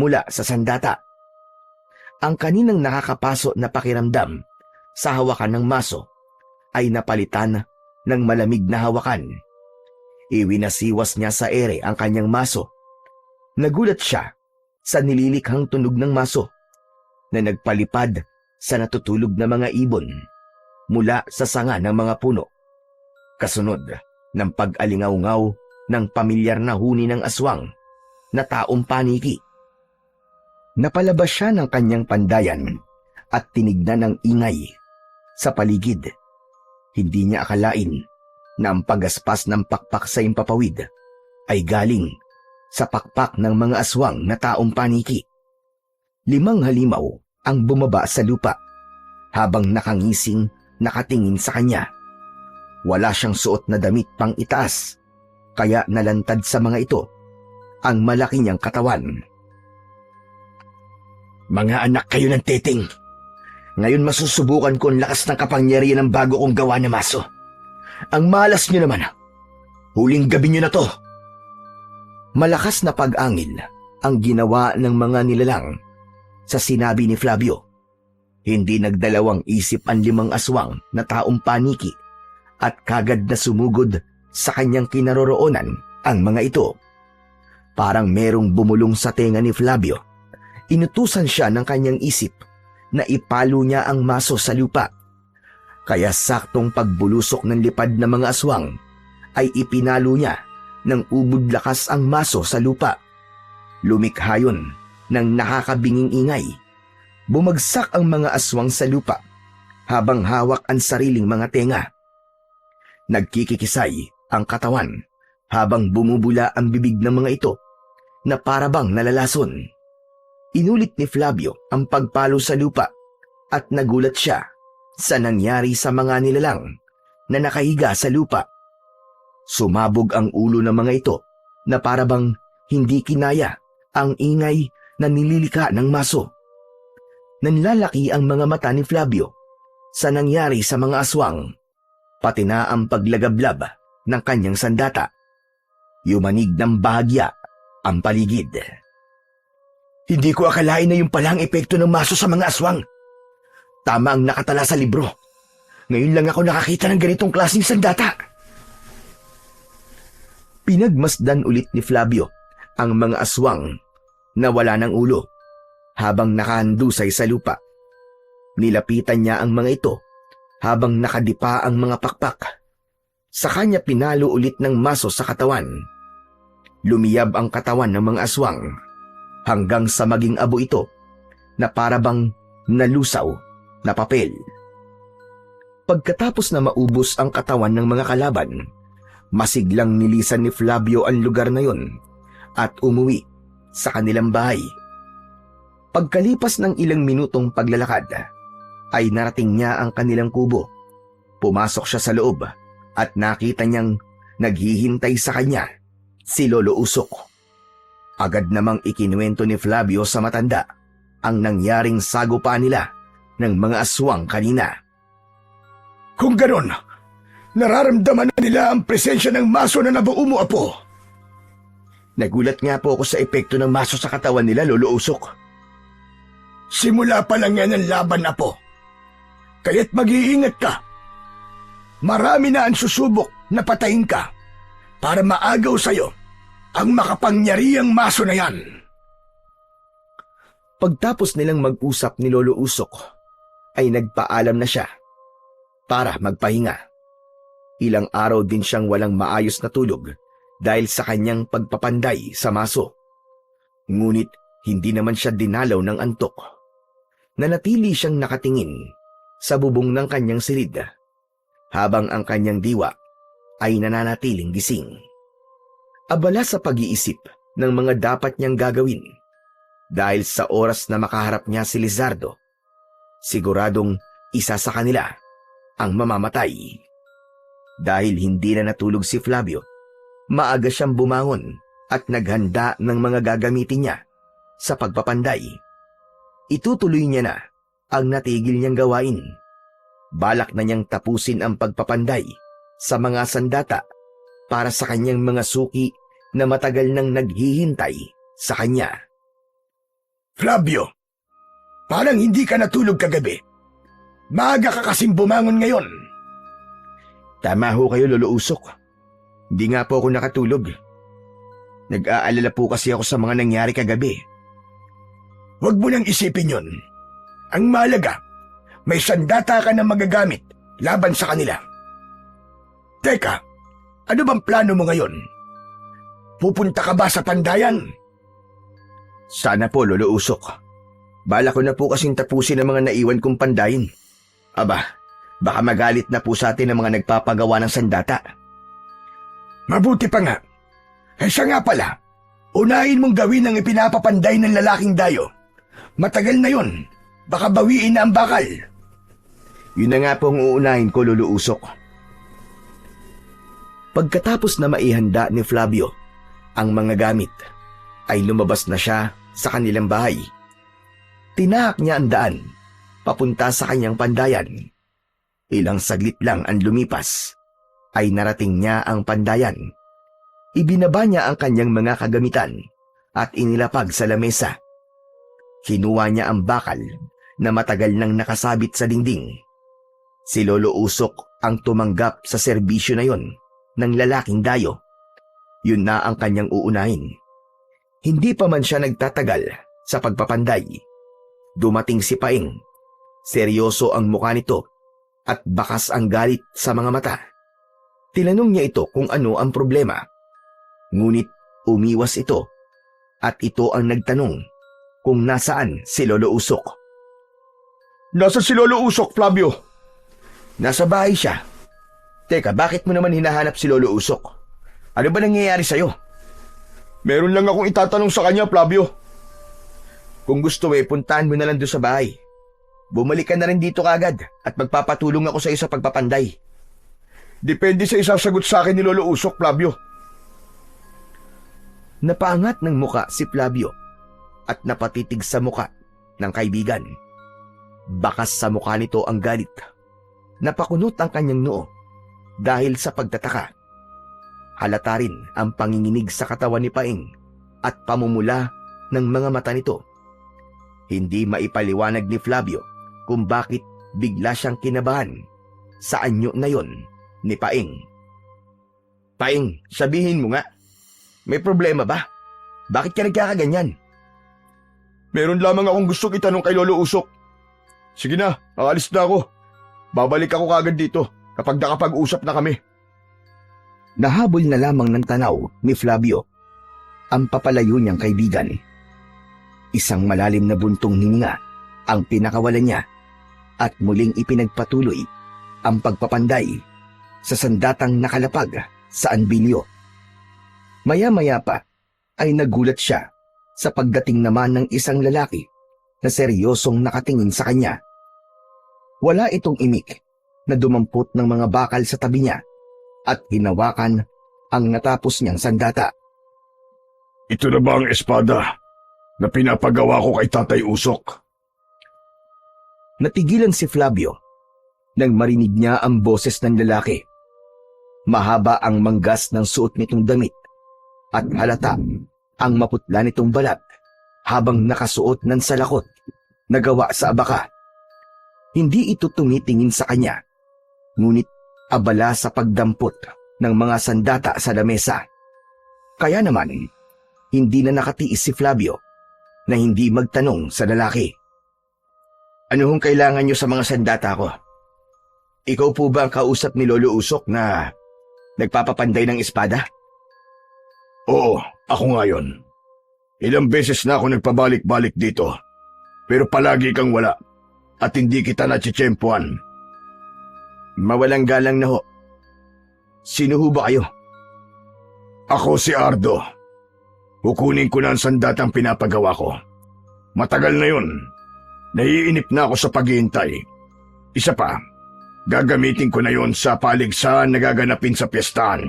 mula sa sandata. Ang kaninang nakakapaso na pakiramdam sa hawakan ng maso ay napalitan ng malamig na hawakan. Iwinasiwas niya sa ere ang kanyang maso. Nagulat siya sa nililikhang tunog ng maso na nagpalipad sa natutulog na mga ibon mula sa sanga ng mga puno. Kasunod ng pag-alingaw-ngaw ng pamilyar na huni ng aswang na taong paniki. Napalabas siya ng kanyang pandayan at tinignan ang ingay sa paligid. Hindi niya akalain na ang pagaspas ng pakpak sa impapawid ay galing sa pakpak ng mga aswang na taong paniki. 5 halimaw ang bumaba sa lupa habang nakangising nakatingin sa kanya. Wala siyang suot na damit pang itaas, kaya nalantad sa mga ito ang malaki niyang katawan. Mga anak kayo ng Teteng. Ngayon masusubukan ko ang lakas ng kapangyarihan ng bago kong gawa na maso. Ang malas niyo naman. Huling gabi niyo na to. Malakas na pag-angil ang ginawa ng mga nilalang sa sinabi ni Flavio. Hindi nagdalawang isip ang 5 aswang na taong paniki at kagad na sumugod sa kanyang kinaroroonan ang mga ito. Parang merong bumulong sa tenga ni Flavio. Inutusan siya ng kanyang isip na ipalo niya ang maso sa lupa. Kaya saktong pagbulusok ng lipad ng mga aswang ay ipinalo niya ng ubod lakas ang maso sa lupa. Lumikha yun ng nakakabinging ingay. Bumagsak ang mga aswang sa lupa habang hawak ang sariling mga tenga. Nagkikikisay ang katawan habang bumubula ang bibig ng mga ito na parabang nalalason. Inulit ni Flavio ang pagpalo sa lupa at nagulat siya sa nangyari sa mga nilalang na nakahiga sa lupa. Sumabog ang ulo ng mga ito na parabang hindi kinaya ang ingay na nililika ng maso. Nanlalaki ang mga mata ni Flavio sa nangyari sa mga aswang, pati na ang paglagablab ng kanyang sandata. Yumanig ng bahagya ang paligid. Hindi ko akalain na yung palang epekto ng maso sa mga aswang. Tama ang nakatala sa libro. Ngayon lang ako nakakita ng ganitong klaseng sandata. Pinagmasdan ulit ni Flavio ang mga aswang na wala ng ulo habang nakahandusay sa lupa. Nilapitan niya ang mga ito habang nakadipa ang mga pakpak. Sa kanya pinalo ulit ng maso sa katawan. Lumiyab ang katawan ng mga aswang hanggang sa maging abo ito na parabang nalusaw na papel. Pagkatapos na maubos ang katawan ng mga kalaban, masiglang nilisan ni Flavio ang lugar na yon at umuwi sa kanilang bahay. Pagkalipas ng ilang minutong paglalakad, ay narating niya ang kanilang kubo. Pumasok siya sa loob at nakita niyang naghihintay sa kanya si Lolo Usok. Agad namang ikinuwento ni Flavio sa matanda ang nangyaring sagupa nila ng mga aswang kanina. Kung ganon, nararamdaman na nila ang presensya ng maso na nabuo mo, Apo. Nagulat nga po ako sa epekto ng maso sa katawan nila, Lolo Usok. Simula pa lang yan ang laban, Apo. Kaya't mag-iingat ka. Marami na ang susubok na patayin ka para maagaw sa'yo ang makapangyarihang maso na yan. Pagtapos nilang mag-usap ni Lolo Usok, ay nagpaalam na siya para magpahinga. Ilang araw din siyang walang maayos na tulog dahil sa kanyang pagpapanday sa maso. Ngunit hindi naman siya dinalaw ng antok. Nanatili siyang nakatingin sa bubong ng kanyang silid habang ang kanyang diwa ay nananatiling gising. Abala sa pag-iisip ng mga dapat niyang gagawin dahil sa oras na makaharap niya si Lizardo, siguradong isa sa kanila ang mamamatay. Dahil hindi na natulog si Flavio, maaga siyang bumangon at naghanda ng mga gagamitin niya sa pagpapanday. Itutuloy niya na ang natigil niyang gawain. Balak na niyang tapusin ang pagpapanday sa mga sandata para sa kanyang mga suki na matagal nang naghihintay sa kanya. Flavio, parang hindi ka natulog kagabi. Maaga ka kasing bumangon ngayon. Tama ho kayo, Lolo Usok. Hindi nga po ako nakatulog. Nag-aalala po kasi ako sa mga nangyari kagabi. Huwag mo nang isipin yun. Ang mahalaga, may sandata ka na magagamit laban sa kanila. Teka, ano bang plano mo ngayon? Pupunta ka ba sa pandayan? Sana po, Lolo Usok. Bala ko na po kasing tapusin ang mga naiwan kong pandayin. Aba, baka magalit na po sa atin ang mga nagpapagawa ng sandata. Mabuti pa nga. Siya nga pala, unahin mong gawin ang ipinapapanday ng lalaking dayo. Matagal na yun. Baka bawiin na ang bakal. Yun na nga po ang uunahin ko, Lolo Usok. Pagkatapos na maihanda ni Flavio ang mga gamit, ay lumabas na siya sa kanilang bahay. Tinahak niya ang daan, papunta sa kanyang pandayan. Ilang saglit lang ang lumipas, ay narating niya ang pandayan. Ibinaba niya ang kanyang mga kagamitan at inilapag sa lamesa. Kinuha niya ang bakal na matagal nang nakasabit sa dingding. Si Lolo Usok ang tumanggap sa serbisyo na yon ng lalaking dayo. Yun na ang kanyang uunahin. Hindi pa man siya nagtatagal sa pagpapanday. Dumating si Paing. Seryoso ang mukha nito at bakas ang galit sa mga mata. Tinanong niya ito kung ano ang problema. Ngunit umiwas ito at ito ang nagtanong kung nasaan si Lolo Usok. Nasa si Lolo Usok, Flavio? Nasa bahay siya. Teka, bakit mo naman hinahanap si Lolo Usok? Ano ba nangyayari sa'yo? Meron lang akong itatanong sa kanya, Flavio. Kung gusto puntahan mo na lang doon sa bahay. Bumalik ka na rin dito kagad at magpapatulong ako sa iyo sa pagpapanday. Depende sa isasagot sa akin ni Lolo Usok, Flavio. Napaangat ng muka si Flavio at napatitig sa muka ng kaibigan. Bakas sa mukha nito ang galit. Napakunot ang kanyang noo dahil sa pagtataka. Halata rin ang panginginig sa katawan ni Paing at pamumula ng mga mata nito. Hindi maipaliwanag ni Flavio kung bakit bigla siyang kinabahan sa anyo na yon ni Paing. Paing, sabihin mo nga, may problema ba? Bakit ka nagkakaganyan? Meron lamang akong gustong itanong kay Lolo Usok. Sige na, aalis na ako. Babalik ako kagad dito kapag nakapag-usap na kami. Nahabol na lamang ng tanaw ni Flavio ang papalayo niyang kaibigan. Isang malalim na buntong hininga ang pinakawalan niya at muling ipinagpatuloy ang pagpapanday sa sandatang nakalapag sa anbilyo. Maya-maya pa ay nagulat siya sa pagdating naman ng isang lalaki na seryosong nakatingin sa kanya. Wala itong imik na dumampot ng mga bakal sa tabi niya at hinawakan ang natapos niyang sandata. Ito na ba ang espada na pinapagawa ko kay Tatay Usok? Natigilan si Flavio nang marinig niya ang boses ng lalaki. Mahaba ang manggas ng suot nitong damit at halata ang maputla nitong balat habang nakasuot ng salakot na gawa sa abaka. Hindi ito tumitingin sa kanya, ngunit abala sa pagdampot ng mga sandata sa lamesa. Kaya naman, hindi na nakatiis si Flavio na hindi magtanong sa lalaki. Ano hong kailangan niyo sa mga sandata ko? Ikaw po ba ang kausap ni Lolo Usok na nagpapapanday ng espada? Oo, ako nga yun. Ilang beses na ako nagpabalik-balik dito, pero palagi kang wala at hindi kita natsitsyempuan. Mawalang galang na ho. Sino ho ba kayo? Ako si Ardo. Kukunin ko na ang sandatang pinapagawa ko. Matagal na yun. Naiinip na ako sa paghihintay. Isa pa, gagamitin ko na yon sa paligsahan na gaganapin sa piyestahan.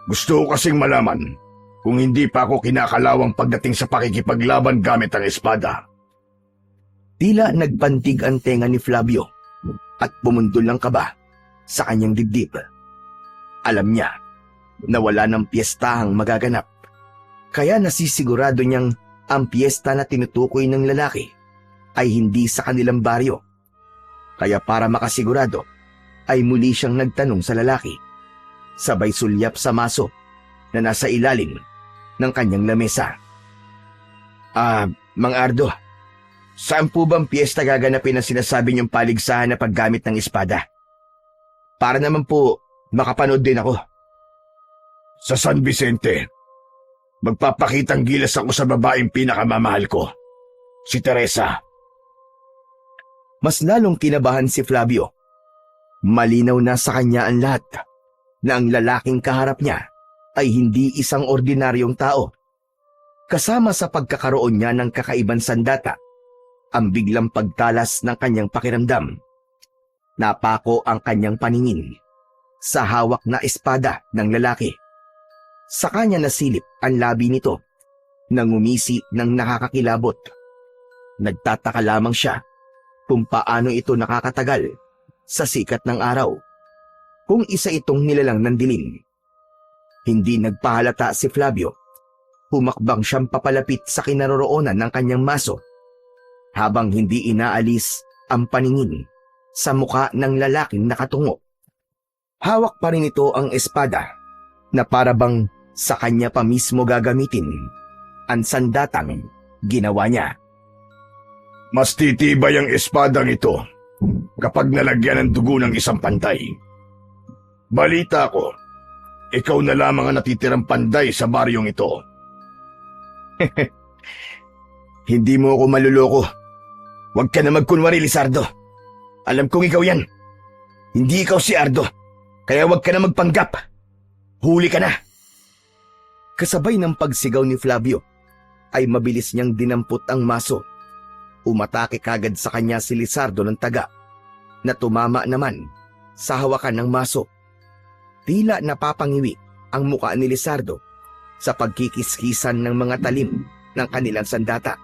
Gusto ko kasing malaman kung hindi pa ako kinakalawang pagdating sa pakikipaglaban gamit ang espada. Tila nagpantig ang tenga ni Flavio at bumundol ng kaba sa kanyang dibdib. Alam niya na wala ng piyestahang magaganap, kaya nasisigurado niyang ang piyesta na tinutukoy ng lalaki ay hindi sa kanilang baryo. Kaya para makasigurado, ay muli siyang nagtanong sa lalaki, sabay sulyap sa maso na nasa ilalim ng kanyang lamesa. Mang Ardo, saan po bang piyesta gaganapin ang sinasabi niyong paligsahan na paggamit ng espada? Para naman po makapanood din ako. Sa San Vicente, magpapakitang gilas ako sa babaeng pinakamamahal ko, si Teresa. Mas lalong kinabahan si Flavio. Malinaw na sa kanya ang lahat na ang lalaking kaharap niya ay hindi isang ordinaryong tao. Kasama sa pagkakaroon niya ng kakaibang sandata, ang biglang pagtalas ng kanyang pakiramdam. Napako ang kanyang paningin sa hawak na espada ng lalaki. Sa kanya nasilip ang labi nito na ngumisi ng nakakakilabot. Nagtataka lamang siya kung paano ito nakakatagal sa sikat ng araw, kung isa itong nilalang ng dilim. Hindi nagpahalata si Flavio. Humakbang siyang papalapit sa kinaroroonan ng kanyang maso, habang hindi inaalis ang paningin sa muka ng lalaking nakatungo. Hawak pa rin ito ang espada na parabang sa kanya pa mismo gagamitin ang sandatang ginawa niya. Mas titibay ang espadang ito kapag nalagyan ng dugo ng isang panday. Balita ko, ikaw na lamang ang natitirang panday sa baryong ito. Hindi mo ako maluloko. Huwag ka na magkunwari, Lizardo. Alam kong ikaw yan. Hindi ikaw si Ardo. Kaya huwag ka na magpanggap. Huli ka na. Kasabay ng pagsigaw ni Flavio, ay mabilis niyang dinampot ang maso. Umatake kagad sa kanya si Lizardo ng taga, na tumama naman sa hawakan ng maso. Tila napapangiwi ang muka ni Lizardo sa pagkikiskisan ng mga talim ng kanilang sandata.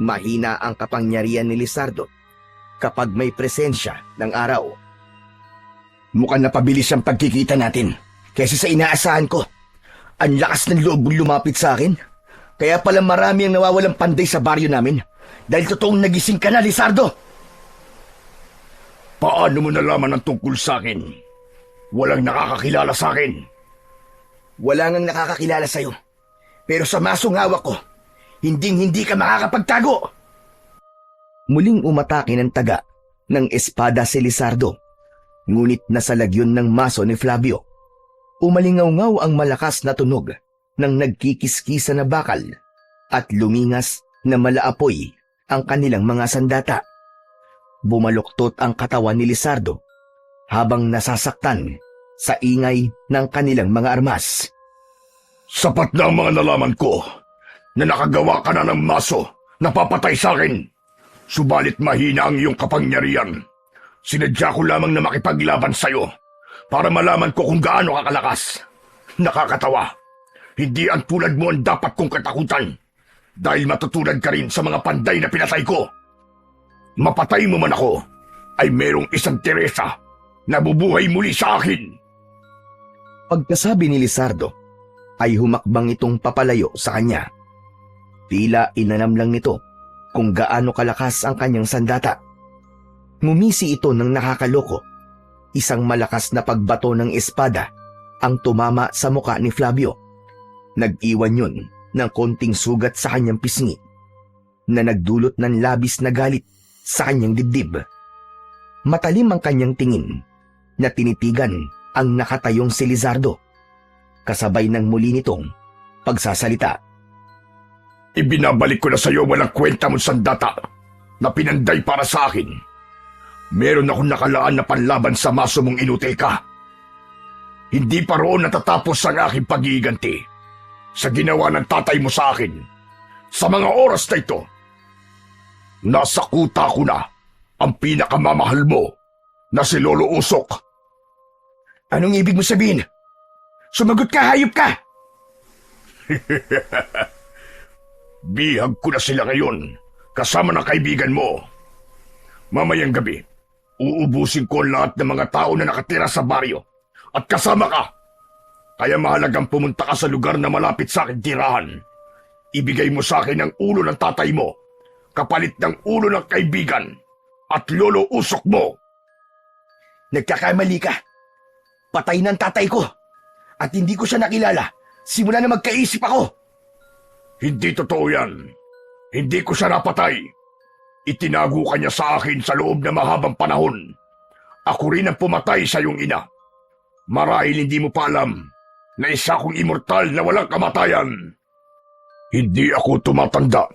Mahina ang kapangyarihan ni Lizardo kapag may presensya ng araw. Mukhang napabilis ang pagkikita natin kaysa sa inaasahan ko. Ang lakas ng loob lumapit sa akin. Kaya pala marami ang nawawalang panday sa baryo namin dahil totoong nagising ka na, Lizardo. Paano mo nalaman ang tungkol sa akin? Walang nakakakilala sa akin. Wala ngang nakakakilala sa'yo. Pero sa masong hawak ko, hindi ka makakapagtago. Muling umatake ng taga ng espada si Lizardo. Ngunit nasa lagyon ng maso ni Flavio. Umalingaw-ngaw ang malakas na tunog ng nagkikiskisa na bakal at lumingas na malaapoy ang kanilang mga sandata. Bumaluktot ang katawan ni Lizardo habang nasasaktan sa ingay ng kanilang mga armas. Sapat na ang mga nalaman ko na nakagawa ka na ng maso na papatay sa akin. Subalit mahina ang iyong kapangyarihan. Sinadya ko lamang na makipaglaban sa'yo para malaman ko kung gaano ka kalakas. Nakakatawa. Hindi ang tulad mo ang dapat kong katakutan dahil matutulad ka rin sa mga panday na pinatay ko. Mapatay mo man ako, ay merong isang Teresa na bubuhay muli sa akin. Pagkasabi ni Lizardo, ay humakbang itong papalayo sa kanya. Tila inanam lang nito kung gaano kalakas ang kanyang sandata. Ngumisi ito ng nakakaloko. Isang malakas na pagbato ng espada ang tumama sa muka ni Flavio. Nag-iwan yun ng konting sugat sa kanyang pisngi na nagdulot ng labis na galit sa kanyang dibdib. Matalim ang kanyang tingin na tinitigan ang nakatayong si Lizardo. Kasabay ng muli nitong pagsasalita. Ibinabalik ko na sa iyo walang kwenta mong sandata na pinanday para sa akin. Meron akong nakalaan na panlaban sa maso mong inutil ka. Hindi pa roon natatapos ang aking pag-iiganti sa ginawa ng tatay mo sa akin. Sa mga oras na ito, nasa kuta ko na ang pinakamamahal mo na si Lolo Usok. Anong ibig mo sabihin? Sumagot ka, hayop ka! Bihag ko na sila ngayon kasama ng kaibigan mo. Mamayang gabi, uubusin ko lahat ng mga tao na nakatira sa baryo at kasama ka. Kaya mahalagang pumunta ka sa lugar na malapit sa aking tirahan. Ibigay mo sa akin ang ulo ng tatay mo, kapalit ng ulo ng kaibigan at Lolo Usok mo. Nagkakamali ka. Patay ng tatay ko. At hindi ko siya nakilala simula na magkaisip ako. Hindi totoo yan. Hindi ko siya napatay. Itinago ka niya sa akin sa loob ng mahabang panahon. Ako rin ang pumatay sa iyong ina. Marahil hindi mo pa alam na isa akong immortal na walang kamatayan. Hindi ako tumatanda.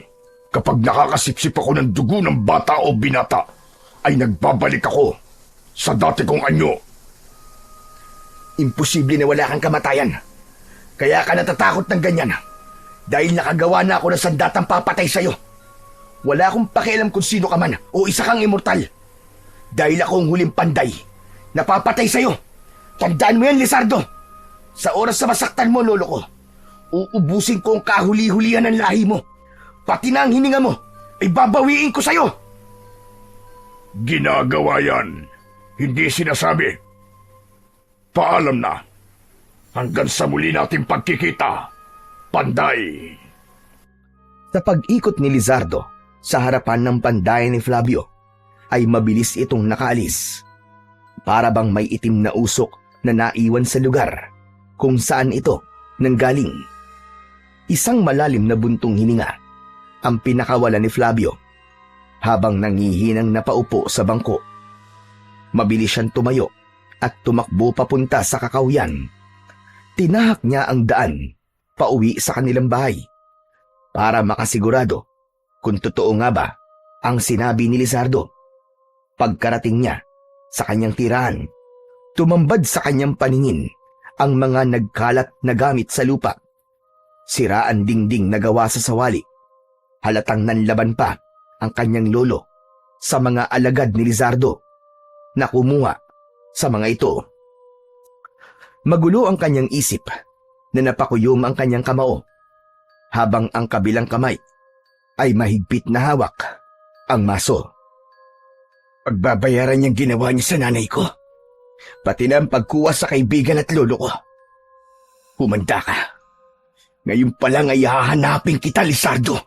Kapag nakakasipsip ako ng dugo ng bata o binata, ay nagbabalik ako sa dati kong anyo. Imposible na wala kang kamatayan. Kaya ka natatakot ng ganyan. Dahil nakagawa na ako ng sandatang papatay sa'yo. Wala akong pakialam kung sino ka man o isa kang immortal. Dahil ako ang huling panday na papatay sa'yo. Tandaan mo yan, Lizardo. Sa oras na masaktan mo, lolo ko, uubusin ko ang kahuli-hulihan ng lahi mo. Pati na ang hininga mo, ay babawiin ko sa'yo. Ginagawa yan. Hindi sinasabi. Paalam na. Hanggang sa muli nating pagkikita. Panday. Sa pag-ikot ni Lizardo sa harapan ng pandayan ni Flavio, ay mabilis itong nakaalis. Para bang may itim na usok na naiwan sa lugar kung saan ito nanggaling. Isang malalim na buntong hininga ang pinakawala ni Flavio habang nangihinang napaupo sa bangko. Mabilis siyang tumayo at tumakbo papunta sa kakawyan. Tinahak niya ang daan pauwi sa kanilang bahay para makasigurado kung totoo nga ba ang sinabi ni Lizardo. Pagkarating niya sa kanyang tirahan, tumambad sa kanyang paningin ang mga nagkalat na gamit sa lupa. Siraan dingding na gawa sa sawali. Halatang nanlaban pa ang kanyang lolo sa mga alagad ni Lizardo na kumuha sa mga ito. Magulo ang kanyang isip na napakuyom ang kanyang kamao habang ang kabilang kamay ay mahigpit na hawak ang maso. Pagbabayaran niyang ginawa niya sa nanay ko, pati na ang pagkuha sa kaibigan at lolo ko. Humanda ka. Ngayon pa lang ay hahanapin kita, Lizardo.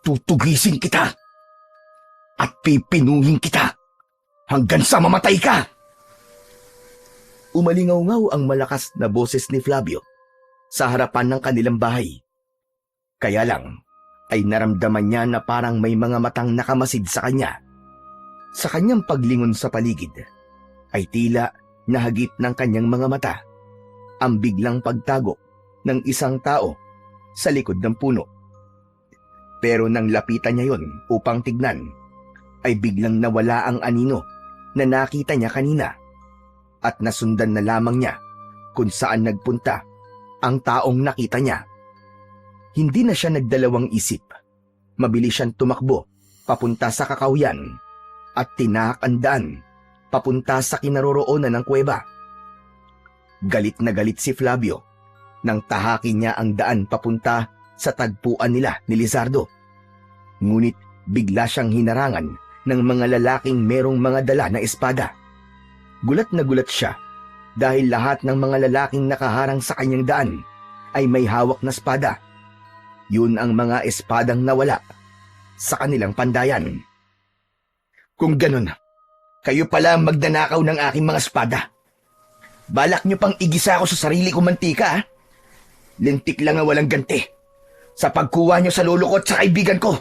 Tutugisin kita at pipinuhin kita hanggang sa mamatay ka. Umalingaw-ngaw ang malakas na boses ni Flavio sa harapan ng kanilang bahay. Kaya lang ay naramdaman niya na parang may mga matang nakamasid sa kanya. Sa kanyang paglingon sa paligid ay tila nahagip ng kanyang mga mata ang biglang pagtago ng isang tao sa likod ng puno. Pero nang lapitan niya yon upang tignan, ay biglang nawala ang anino na nakita niya kanina at nasundan na lamang niya kung saan nagpunta ang taong nakita niya. Hindi na siya nagdalawang isip. Mabilis siyang tumakbo papunta sa kakawyan at tinahak ang daan papunta sa kinaroroonan ng kuweba. Galit na galit si Flavio nang tahakin niya ang daan papunta sa tagpuan nila ni Lizardo. Ngunit bigla siyang hinarangan ng mga lalaking merong mga dala na espada. Gulat na gulat siya dahil lahat ng mga lalaking nakaharang sa kanyang daan ay may hawak na espada. Yun ang mga espadang nawala sa kanilang pandayan. Kung ganun, kayo pala ang magnanakaw ng aking mga espada. Balak niyo pang igisa ako sa sarili kong mantika, ha? Lintik lang ang walang ganti. Sa pagkuha niyo sa lolo ko at sa kaibigan ko,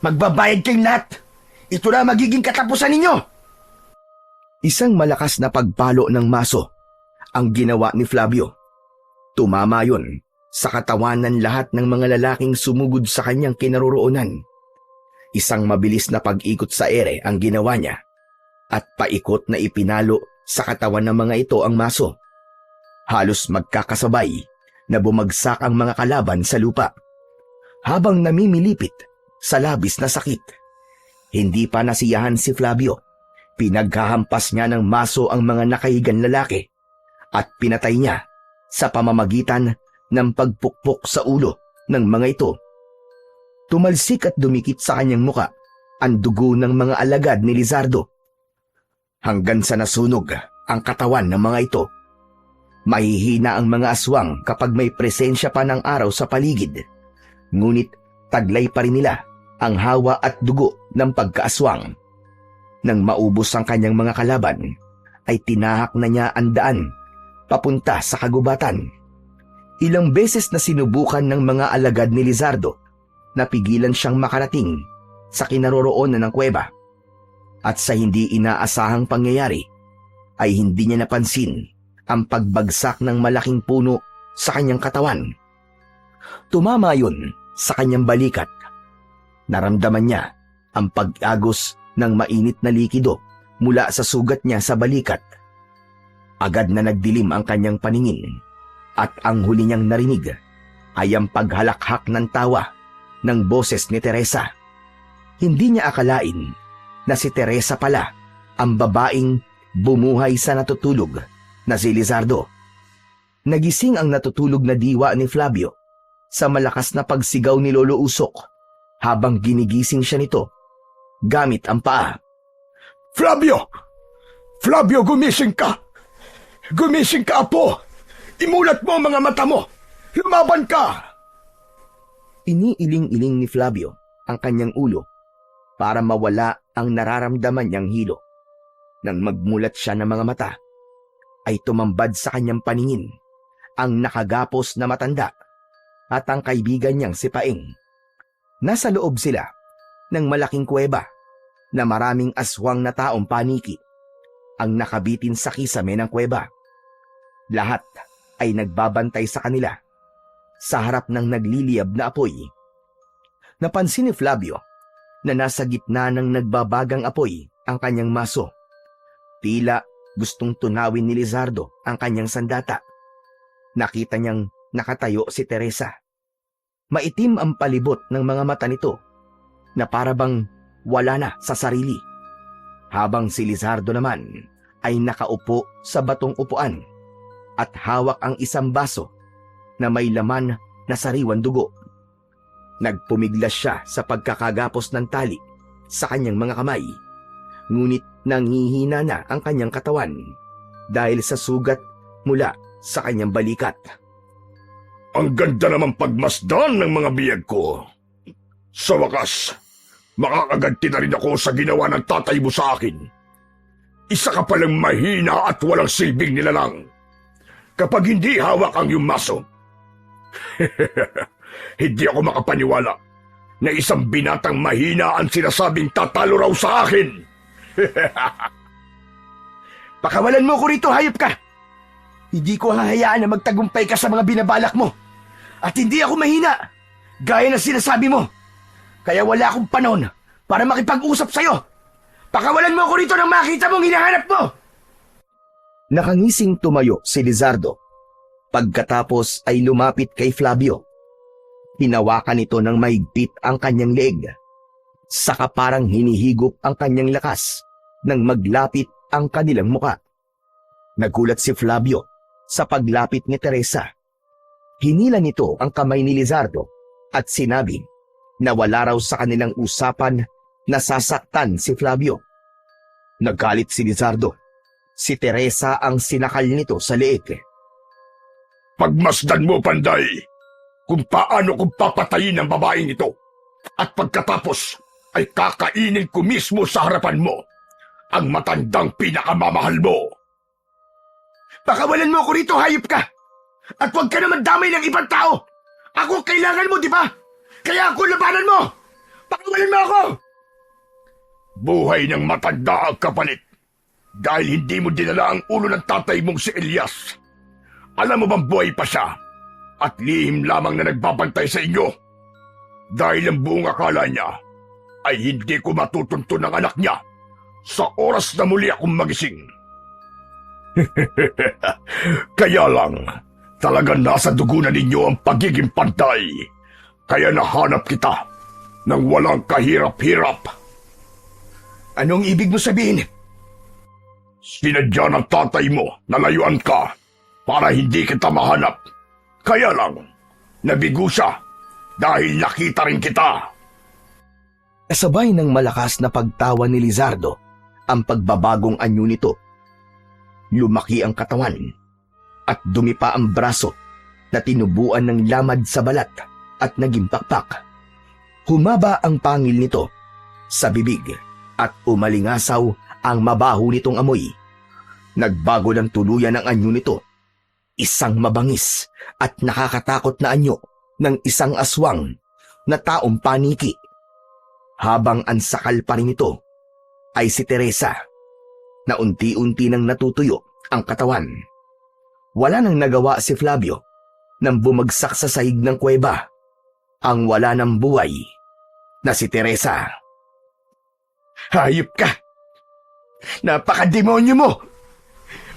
magbabayad kayong lahat. Ito na magiging katapusan ninyo. Isang malakas na pagpalo ng maso ang ginawa ni Flavio. Tumama yon sa katawan ng lahat ng mga lalaking sumugod sa kanyang kinaroroonan. Isang mabilis na pag-ikot sa ere ang ginawa niya at paikot na ipinalo sa katawan ng mga ito ang maso. Halos magkakasabay na bumagsak ang mga kalaban sa lupa habang namimilipit sa labis na sakit. Hindi pa nasiyahan si Flavio. Pinaghahampas niya ng maso ang mga nakahigang lalaki at pinatay niya sa pamamagitan ng pagpukpok sa ulo ng mga ito. Tumalsik at dumikit sa kanyang muka ang dugo ng mga alagad ni Lizardo. Hanggang sa nasunog ang katawan ng mga ito. Mahihina ang mga aswang kapag may presensya pa ng araw sa paligid. Ngunit taglay pa rin nila ang hawa at dugo ng pagkaaswang. Nang maubos ang kanyang mga kalaban, ay tinahak na niya ang daan papunta sa kagubatan. Ilang beses na sinubukan ng mga alagad ni Lizardo na pigilan siyang makarating sa kinaroroonan ng kuweba. At sa hindi inaasahang pangyayari, ay hindi niya napansin ang pagbagsak ng malaking puno sa kanyang katawan. Tumama yun sa kanyang balikat. Naramdaman niya ang pag-agos ng mainit na likido mula sa sugat niya sa balikat. Agad na nagdilim ang kanyang paningin at ang huli niyang narinig ay ang paghalakhak ng tawa ng boses ni Teresa. Hindi niya akalain na si Teresa pala ang babaeng bumuhay sa natutulog na si Lizardo. Nagising ang natutulog na diwa ni Flavio sa malakas na pagsigaw ni Lolo Usok habang ginigising siya nito gamit ang paa. Flavio! Flavio, gumising ka! Gumising ka, apo! Imulat mo ang mga mata mo! Lumaban ka! Iniiling-iling ni Flavio ang kanyang ulo para mawala ang nararamdaman niyang hilo. Nang magmulat siya ng mga mata, ay tumambad sa kanyang paningin ang nakagapos na matanda at ang kaibigan niyang si Paeng. Nasa loob sila ng malaking kuweba na maraming aswang na taong paniki ang nakabitin sa kisame ng kuweba. Lahat ay nagbabantay sa kanila sa harap ng nagliliyab na apoy. Napansin ni Flavio na nasa gitna ng nagbabagang apoy ang kanyang maso. Tila gustong tunawin ni Lizardo ang kanyang sandata. Nakita niyang nakatayo si Teresa. Maitim ang palibot ng mga mata nito na parabang wala na sa sarili. Habang si Lizardo naman ay nakaupo sa batong upuan at hawak ang isang baso na may laman na sariwan dugo. Nagpumiglas siya sa pagkakagapos ng tali sa kanyang mga kamay. Ngunit nanghihina na ang kanyang katawan dahil sa sugat mula sa kanyang balikat. Ang ganda naman pagmasdan ng mga biyag ko. Sa wakas, makakaganti na rin ako sa ginawa ng tatay mo sa akin. Isa ka palang mahina at walang silbing nilalang. Kapag hindi hawak ang iyong maso, hindi ako makapaniwala na isang binatang mahina ang sinasabing tatalo raw sa akin. Pakawalan mo ko rito, hayop ka! Hindi ko hahayaan na magtagumpay ka sa mga binabalak mo. At hindi ako mahina, gaya na sinasabi mo. Kaya wala akong panahon para makipag-usap sa'yo. Pakawalan mo ko rito nang makita mong hinahanap mo! Nakangising tumayo si Lizardo. Pagkatapos ay lumapit kay Flavio. Hinawakan nito ng mahigpit ang kanyang leeg. Saka parang hinihigop ang kanyang lakas nang maglapit ang kanilang muka. Nagulat si Flavio sa paglapit ni Teresa. Hinila nito ang kamay ni Lizardo at sinabi na wala raw sa kanilang usapan na sasaktan si Flavio. Nagalit si Lizardo. Si Teresa ang sinakal nito sa leeg. Pagmasdan mo, Panday, kung paano kung papatayin ang babaeng ito. At pagkatapos ay kakainin ko mismo sa harapan mo ang matandang pinakamamahal mo. Pakawalan mo ko rito, hayop ka! At huwag ka naman damay ng ibang tao! Ako kailangan mo, di ba? Kaya ako labanan mo! Pakawalan mo ako! Buhay ng matanda ang kapalit dahil hindi mo dinala ang ulo ng tatay mong si Elias. Alam mo bang buhay pa siya at lihim lamang na nagbabantay sa inyo? Dahil ang buong akala niya ay hindi ko matutunto ng anak niya sa oras na muli akong magising. Kaya lang, talagang nasa dugo na ninyo ang pagiging pantay. Kaya nahanap kita nang walang kahirap-hirap. Anong ibig mo sabihin? Sinadya ng tatay mo na layuan ka para hindi kita mahanap. Kaya lang, nabigo siya dahil nakita rin kita. Kasabay ng malakas na pagtawa ni Lizardo ang pagbabagong anyo nito. Lumaki ang katawan at dumi pa ang braso na tinubuan ng lamad sa balat at naging pakpak. Humaba ang pangil nito sa bibig at umalingasaw ang mabaho nitong amoy. Nagbago ng tuluyan ang anyo nito. Isang mabangis at nakakatakot na anyo ng isang aswang na taong paniki. Habang ansakal pa rin ito ay si Teresa na unti-unti nang natutuyo ang katawan. Wala nang nagawa si Flavio nang bumagsak sa sahig ng kuweba ang wala ng buhay na si Teresa. Hayop ka! Napakademonyo mo!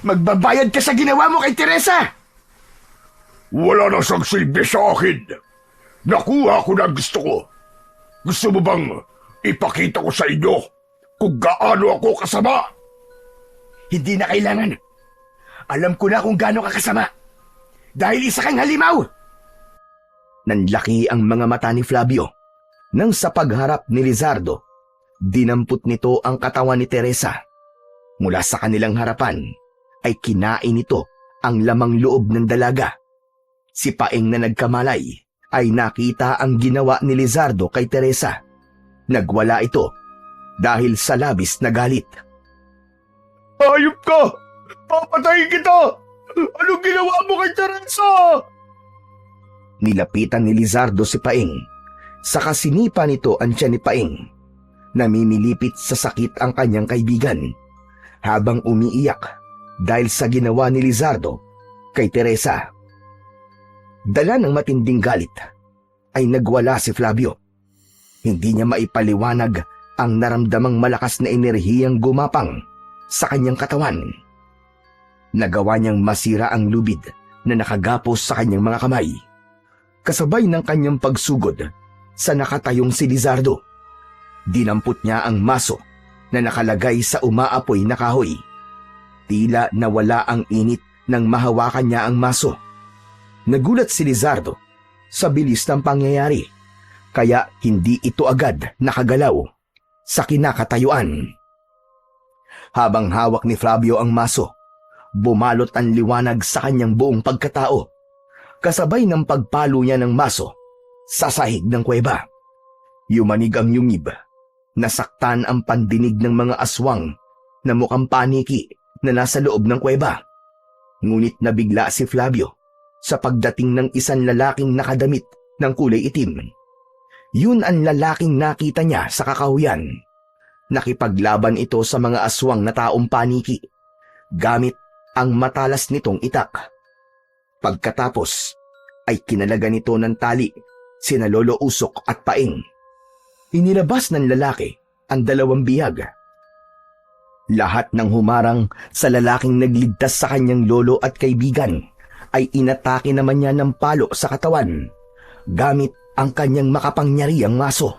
Magbabayad ka sa ginawa mo kay Teresa! Wala na siyang silbi sa akin. Nakuha ko na gusto ko. Gusto mo bang ipakita ko sa inyo kung gaano ako kasama? Hindi na kailangan. Alam ko na kung gaano ka kasama. Dahil isa kang halimaw! Nanlaki ang mga mata ni Flavio nang sa pagharap ni Lizardo, dinampot nito ang katawan ni Teresa. Mula sa kanilang harapan ay kinain nito ang lamang loob ng dalaga. Si Paeng na nagkamalay ay nakita ang ginawa ni Lizardo kay Teresa. Nagwala ito dahil sa labis na galit. Hayop ka! Papatayin kita! Anong ginawa mo kay Teresa? Nilapitan ni Lizardo si Paeng. Sa kasinipa nito ang tiyan ni Paeng. Namimilipit sa sakit ang kanyang kaibigan habang umiiyak dahil sa ginawa ni Lizardo kay Teresa. Dala ng matinding galit ay nagwala si Flavio. Hindi niya maipaliwanag ang naramdamang malakas na enerhiyang gumapang sa kanyang katawan. Nagawa niyang masira ang lubid na nakagapos sa kanyang mga kamay. Kasabay ng kanyang pagsugod sa nakatayong si Lizardo, dinampot niya ang maso na nakalagay sa umaapoy na kahoy. Tila nawala ang init nang mahawakan niya ang maso. Nagulat si Lizardo sa bilis ng pangyayari, kaya hindi ito agad nakagalaw sa kinakatayuan. Habang hawak ni Flavio ang maso, bumalot ang liwanag sa kanyang buong pagkatao, kasabay ng pagpalo niya ng maso sa sahig ng kuweba. Yumanig ang yungib. Nasaktan ang pandinig ng mga aswang na mukhang paniki na nasa loob ng kuweba. Ngunit nabigla si Flavio sa pagdating ng isang lalaking nakadamit ng kulay itim. Yun ang lalaking nakita niya sa kakahuyan. Nakipaglaban ito sa mga aswang na taong paniki gamit ang matalas nitong itak. Pagkatapos ay kinalaga nito ng tali sina Lolo Usok at Paeng. Inilabas ng lalaki ang dalawang bihag. Lahat ng humarang sa lalaking nagligtas sa kanyang lolo at kaibigan ay inatake naman niya ng palo sa katawan gamit ang kanyang makapangyarihang maso.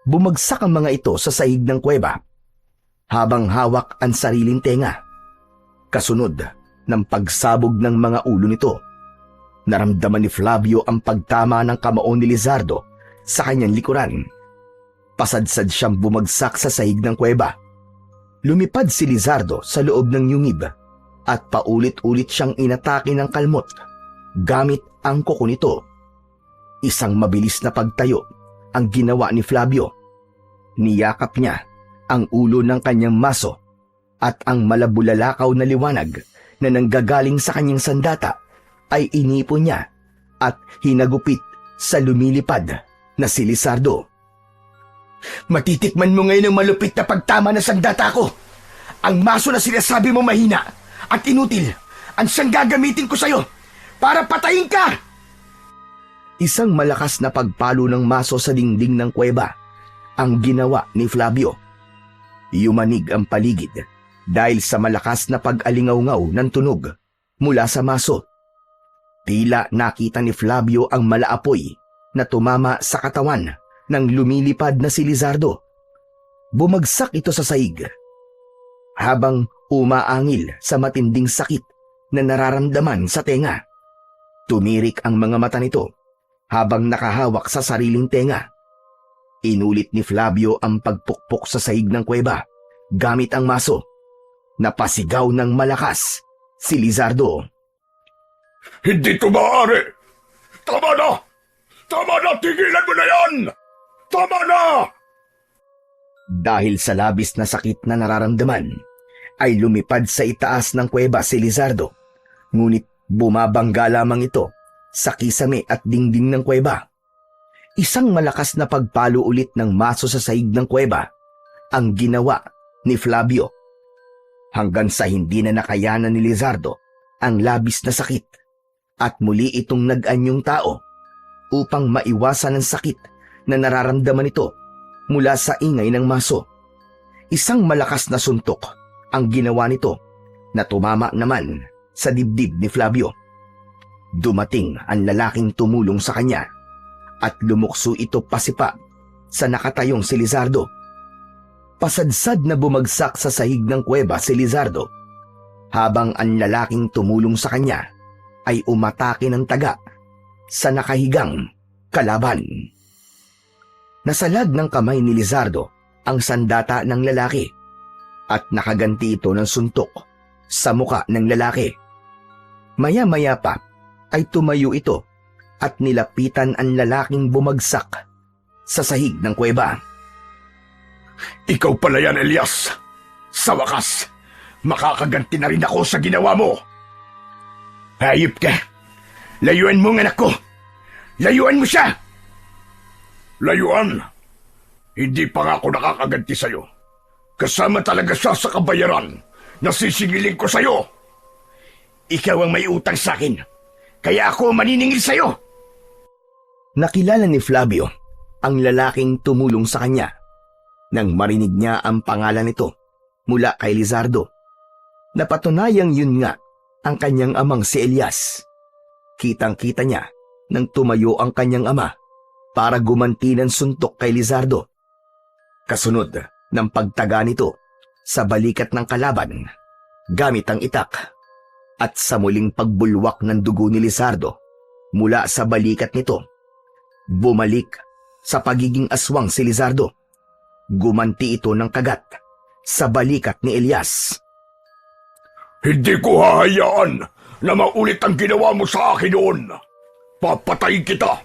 Bumagsak ang mga ito sa sahig ng kuweba habang hawak ang sariling tenga. Kasunod ng pagsabog ng mga ulo nito, naramdaman ni Flavio ang pagtama ng kamao ni Lizardo sa kanyang likuran. Pasadsad siyang bumagsak sa sahig ng kuweba. Lumipad si Lizardo sa loob ng yungib at paulit-ulit siyang inatake ng kalmot gamit ang kuko nito. Isang mabilis na pagtayo ang ginawa ni Flavio. Niyakap niya ang ulo ng kanyang maso at ang malabulalakaw na liwanag na nanggagaling sa kanyang sandata ay inipon niya at hinagupit sa lumilipad na si Lizardo. Matitikman mo ngayon ang malupit na pagtama ng sandata ko. Ang maso na sinasabi mo mahina at inutil ang siyang gagamitin ko sa'yo para patayin ka! Isang malakas na pagpalo ng maso sa dingding ng kuweba ang ginawa ni Flavio. Yumanig ang paligid dahil sa malakas na pag-alingaw-ngaw ng tunog mula sa maso. Tila nakita ni Flavio ang malaapoy na tumama sa katawan ng lumilipad na si Lizardo. Bumagsak ito sa sahig. Habang umaangil sa matinding sakit na nararamdaman sa tenga, tumirik ang mga mata nito habang nakahawak sa sariling tenga. Inulit ni Flavio ang pagpukpok sa sahig ng kuweba gamit ang maso. Napasigaw ng malakas si Lizardo. Hindi ito maaari! Tama na! Tama na! Tigilan mo na yan! Tama na! Dahil sa labis na sakit na nararamdaman, ay lumipad sa itaas ng kuweba si Lizardo. Ngunit bumabangga lamang ito sa kisame at dingding ng kuweba. Isang malakas na pagpalo ulit ng maso sa sahig ng kuweba ang ginawa ni Flavio. Hanggang sa hindi na nakayanan ni Lizardo ang labis na sakit at muli itong nag-anyong tao upang maiwasan ang sakit na nararamdaman ito mula sa ingay ng maso. Isang malakas na suntok ang ginawa nito na tumama naman sa dibdib ni Flavio. Dumating ang lalaking tumulong sa kanya at lumukso ito pasipa sa nakatayong si Lizardo. Pasadsad na bumagsak sa sahig ng kuweba si Lizardo habang ang lalaking tumulong sa kanya ay umatake ng taga sa nakahigang kalaban. Nasalag ng kamay ni Lizardo ang sandata ng lalaki at nakaganti ito ng suntok sa muka ng lalaki. Maya-maya pa ay tumayo ito at nilapitan ang lalaking bumagsak sa sahig ng kuweba. Ikaw pala yan, Elias! Sa wakas, makakaganti na rin ako sa ginawa mo! Hayop ka! Layuan mo ang anak ko! Layuan mo siya! Layuan? Hindi pa nga ako nakakaganti sa'yo. Kasama talaga siya sa kabayaran na sisingilin ko sa'yo. Ikaw ang may utang sa'kin, kaya ako maniningil sa'yo. Nakilala ni Flavio ang lalaking tumulong sa kanya nang marinig niya ang pangalan nito mula kay Lizardo. Napatunayang yun nga ang kanyang amang si Elias. Kitang-kita niya nang tumayo ang kanyang ama para gumanti ng suntok kay Lizardo. Kasunod ng pagtaga nito sa balikat ng kalaban gamit ang itak at sa muling pagbulwak ng dugo ni Lizardo mula sa balikat nito, bumalik sa pagiging aswang si Lizardo. Gumanti ito ng kagat sa balikat ni Elias. Hindi ko hahayaan na maulit ang ginawa mo sa akin noon. Papatayin kita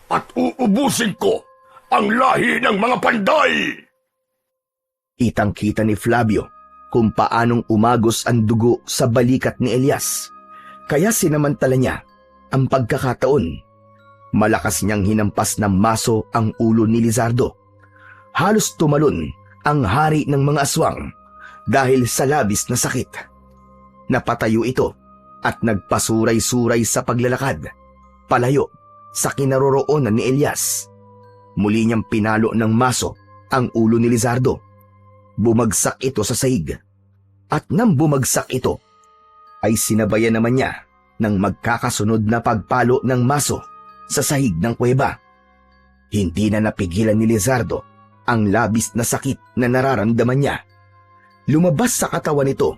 at uubusin ko ang lahi ng mga panday. Kitang-kita ni Flavio kung paanong umagos ang dugo sa balikat ni Elias. Kaya sinamantala niya ang pagkakataon. Malakas niyang hinampas ng maso ang ulo ni Lizardo. Halos tumalon ang hari ng mga aswang dahil sa labis na sakit. Napatayo ito at nagpasuray-suray sa paglalakad, palayo sa kinaroroonan ni Elias. Muli niyang pinalo ng maso ang ulo ni Lizardo. Bumagsak ito sa sahig. At nang bumagsak ito, ay sinabayan naman niya ng magkakasunod na pagpalo ng maso sa sahig ng kuweba. Hindi na napigilan ni Lizardo ang labis na sakit na nararamdaman niya. Lumabas sa katawan nito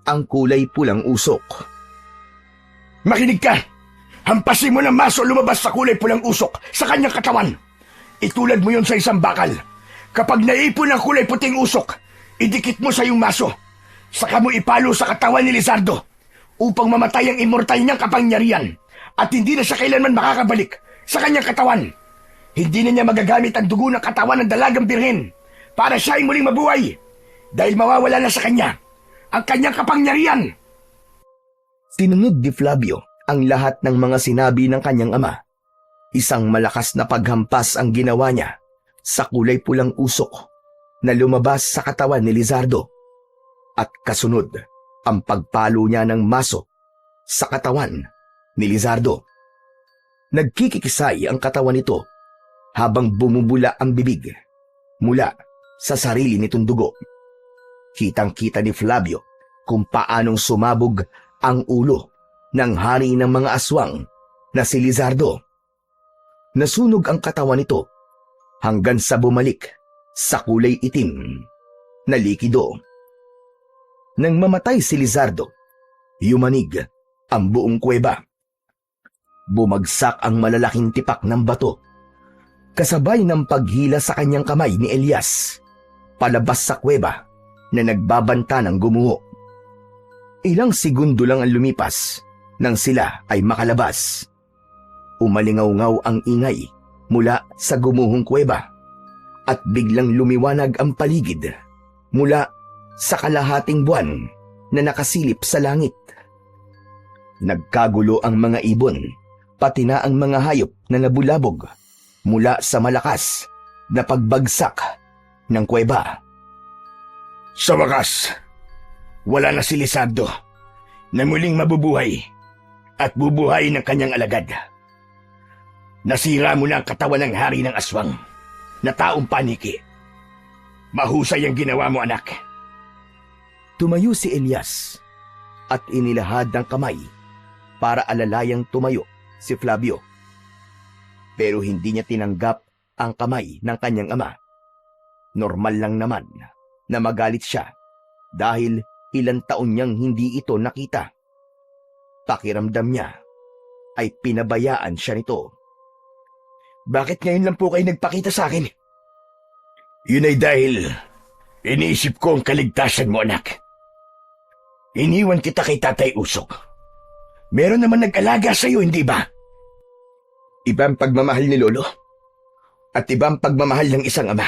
ang kulay pulang usok. Makinig ka! Hampasin mo ng maso lumabas sa kulay pulang usok sa kanyang katawan. Itulad mo yon sa isang bakal. Kapag naipon ang kulay puting usok, idikit mo sa iyong maso. Saka mo ipalo sa katawan ni Lizardo upang mamatay ang immortal niyang kapangyarihan at hindi na siya kailanman makakabalik sa kanyang katawan. Hindi na niya magagamit ang dugo ng katawan ng dalagang birhen para siya ay muling mabuhay dahil mawawala na sa kanya ang kanyang kapangyarihan. Sinunod ni Flavio ang lahat ng mga sinabi ng kanyang ama. Isang malakas na paghampas ang ginawa niya sa kulay pulang usok na lumabas sa katawan ni Lizardo at kasunod ang pagpalo niya ng maso sa katawan ni Lizardo. Nagkikikisay ang katawan nito habang bumubula ang bibig mula sa sarili nitong dugo. Kitang-kita ni Flavio kung paanong sumabog ang ulo ng hari ng mga aswang na si Lizardo. Nasunog ang katawan nito hanggang sa bumalik sa kulay itim na likido. Nang mamatay si Lizardo, yumanig ang buong kuweba. Bumagsak ang malalaking tipak ng bato, kasabay ng paghila sa kanyang kamay ni Elias, palabas sa kuweba na nagbabanta ng gumuho. Ilang segundo lang ang lumipas nang sila ay makalabas. Umalingaw-ngaw ang ingay mula sa gumuhong kuweba at biglang lumiwanag ang paligid mula sa kalahating buwan na nakasilip sa langit. Nagkagulo ang mga ibon, pati na ang mga hayop na nabulabog mula sa malakas na pagbagsak ng kuweba. Sa wakas, wala na si Lizardo na muling mabubuhay at bubuhay ng kanyang alagad. Nasira mo na ang katawan ng hari ng aswang na taong paniki. Mahusay ang ginawa mo, anak. Tumayo si Elias at inilahad ng kamay para alalayang tumayo si Flavio. Pero hindi niya tinanggap ang kamay ng kanyang ama. Normal lang naman na magalit siya dahil ilang taon niyang hindi ito nakita. Pakiramdam niya ay pinabayaan siya nito. Bakit ngayon lang po kayo nagpakita sa akin? Yun ay dahil iniisip ko ang kaligtasan mo, anak. Iniwan kita kay Tatay Usok. Meron naman nag-alaga sa iyo, hindi ba? Ibang pagmamahal ni Lolo at ibang pagmamahal ng isang ama.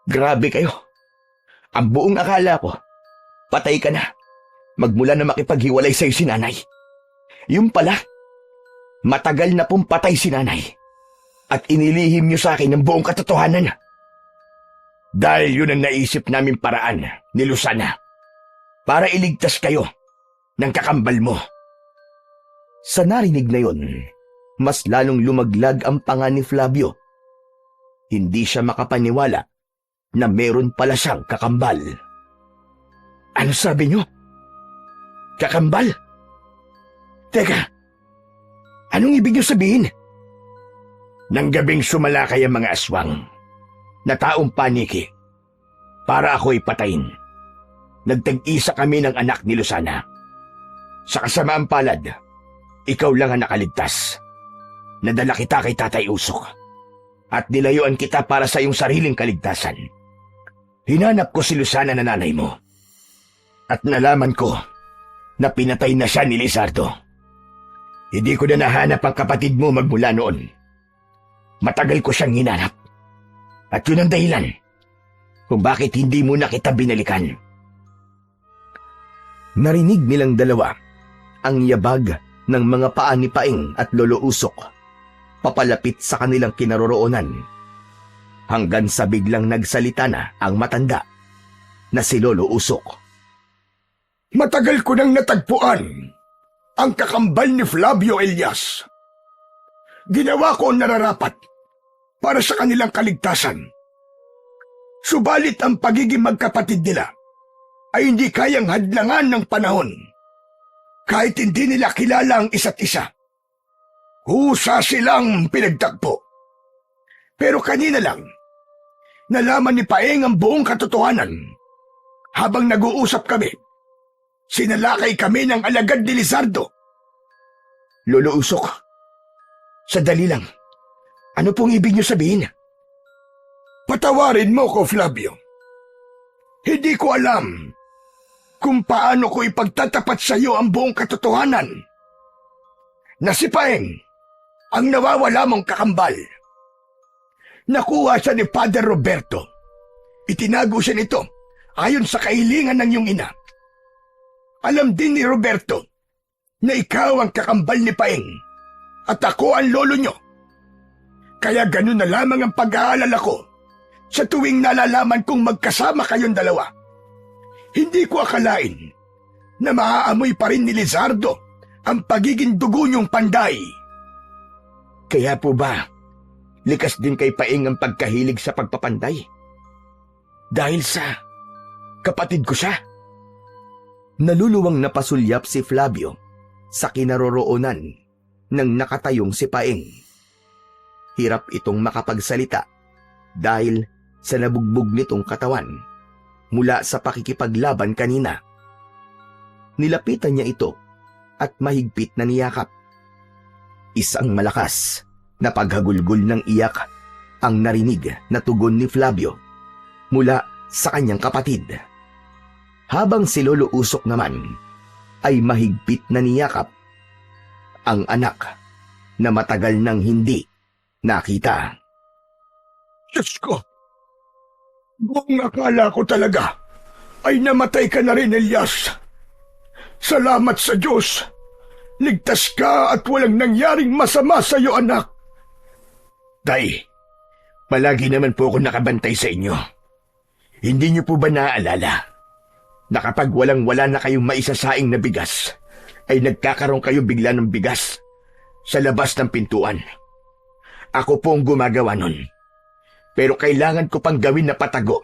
Grabe kayo. Ang buong akala ko, patay ka na magmula na makipaghiwalay sa iyo si nanay. Yung pala, matagal na pong patay si nanay at inilihim niyo sa akin ang buong katotohanan. Dahil yun ang naisip namin paraan ni Lucana para iligtas kayo ng kakambal mo. Sa narinig na yun, mas lalong lumaglag ang panga ni Flavio. Hindi siya makapaniwala na meron pala siyang kakambal. Ano sabi niyo? Kakambal? Teka, anong ibig niyo sabihin? Nang gabing sumalakay ang mga aswang na taong paniki para ako'y patayin. Nagtag-isa kami ng anak ni Lucana. Sa kasamaang palad, ikaw lang ang nakaligtas. Nadala kita kay Tatay Usok at nilayuan kita para sa iyong sariling kaligtasan. Hinanap ko si Lucana na nanay mo at nalaman ko na pinatay na siya ni Lizardo. Hindi ko na nahanap ang kapatid mo magmula noon. Matagal ko siyang hinanap. At yun ang dahilan kung bakit hindi mo na kita binalikan. Narinig nilang dalawa ang yabag ng mga paa ni Paeng at Lolo Usok papalapit sa kanilang kinaroroonan hanggang sa biglang nagsalita na ang matanda na si Lolo Usok. Matagal ko nang natagpuan ang kakambal ni Flavio Elias. Ginawa ko ang nararapat para sa kanilang kaligtasan. Subalit ang pagiging magkapatid nila ay hindi kayang hadlangan ng panahon. Kahit hindi nila kilala ang isa't isa. Husa silang pinagtagpo. Pero kanina lang, nalaman ni Paeng ang buong katotohanan. Habang nag-uusap kami, sinalakay kami ng alagad ni Lizardo. Lolo Usok, sadali lang. Ano pong ibig niyo sabihin? Patawarin mo ko, Flavio. Hindi ko alam kung paano ko ipagtatapat sa iyo ang buong katotohanan. Na si Paeng, ang nawawala mong kakambal. Nakuha siya ni Father Roberto. Itinago siya nito ayon sa kahilingan ng iyong ina. Alam din ni Roberto na ikaw ang kakambal ni Paeng at ako ang lolo niyo. Kaya ganun na lamang ang pag-aalala ko sa tuwing nalalaman kong magkasama kayong dalawa. Hindi ko akalain na maaamoy pa rin ni Lizardo ang pagiging dugo niyong panday. Kaya po ba, likas din kay Paeng ang pagkahilig sa pagpapanday? Dahil sa kapatid ko siya? Naluluwang napasulyap si Flavio sa kinaroroonan ng nakatayong si Paeng. Hirap itong makapagsalita dahil sa nabugbog nitong katawan mula sa pakikipaglaban kanina. Nilapitan niya ito at mahigpit na niyakap. Isang malakas na paghagulgol ng iyak ang narinig na tugon ni Flavio mula sa kanyang kapatid. Habang si Lolo Usok naman ay mahigpit na niyakap ang anak na matagal nang hindi nakita. Diyos ko! Buong akala ko talaga ay namatay ka na rin, Elias. Salamat sa Diyos. Ligtas ka at walang nangyaring masama sa iyo, anak. Tay, palagi naman po ako nakabantay sa inyo. Hindi niyo po ba naaalala na kapag walang-wala na kayong maisasaing na bigas, ay nagkakaroon kayo bigla ng bigas sa labas ng pintuan? Ako po ang gumagawa nun. Pero kailangan ko pang gawin na patago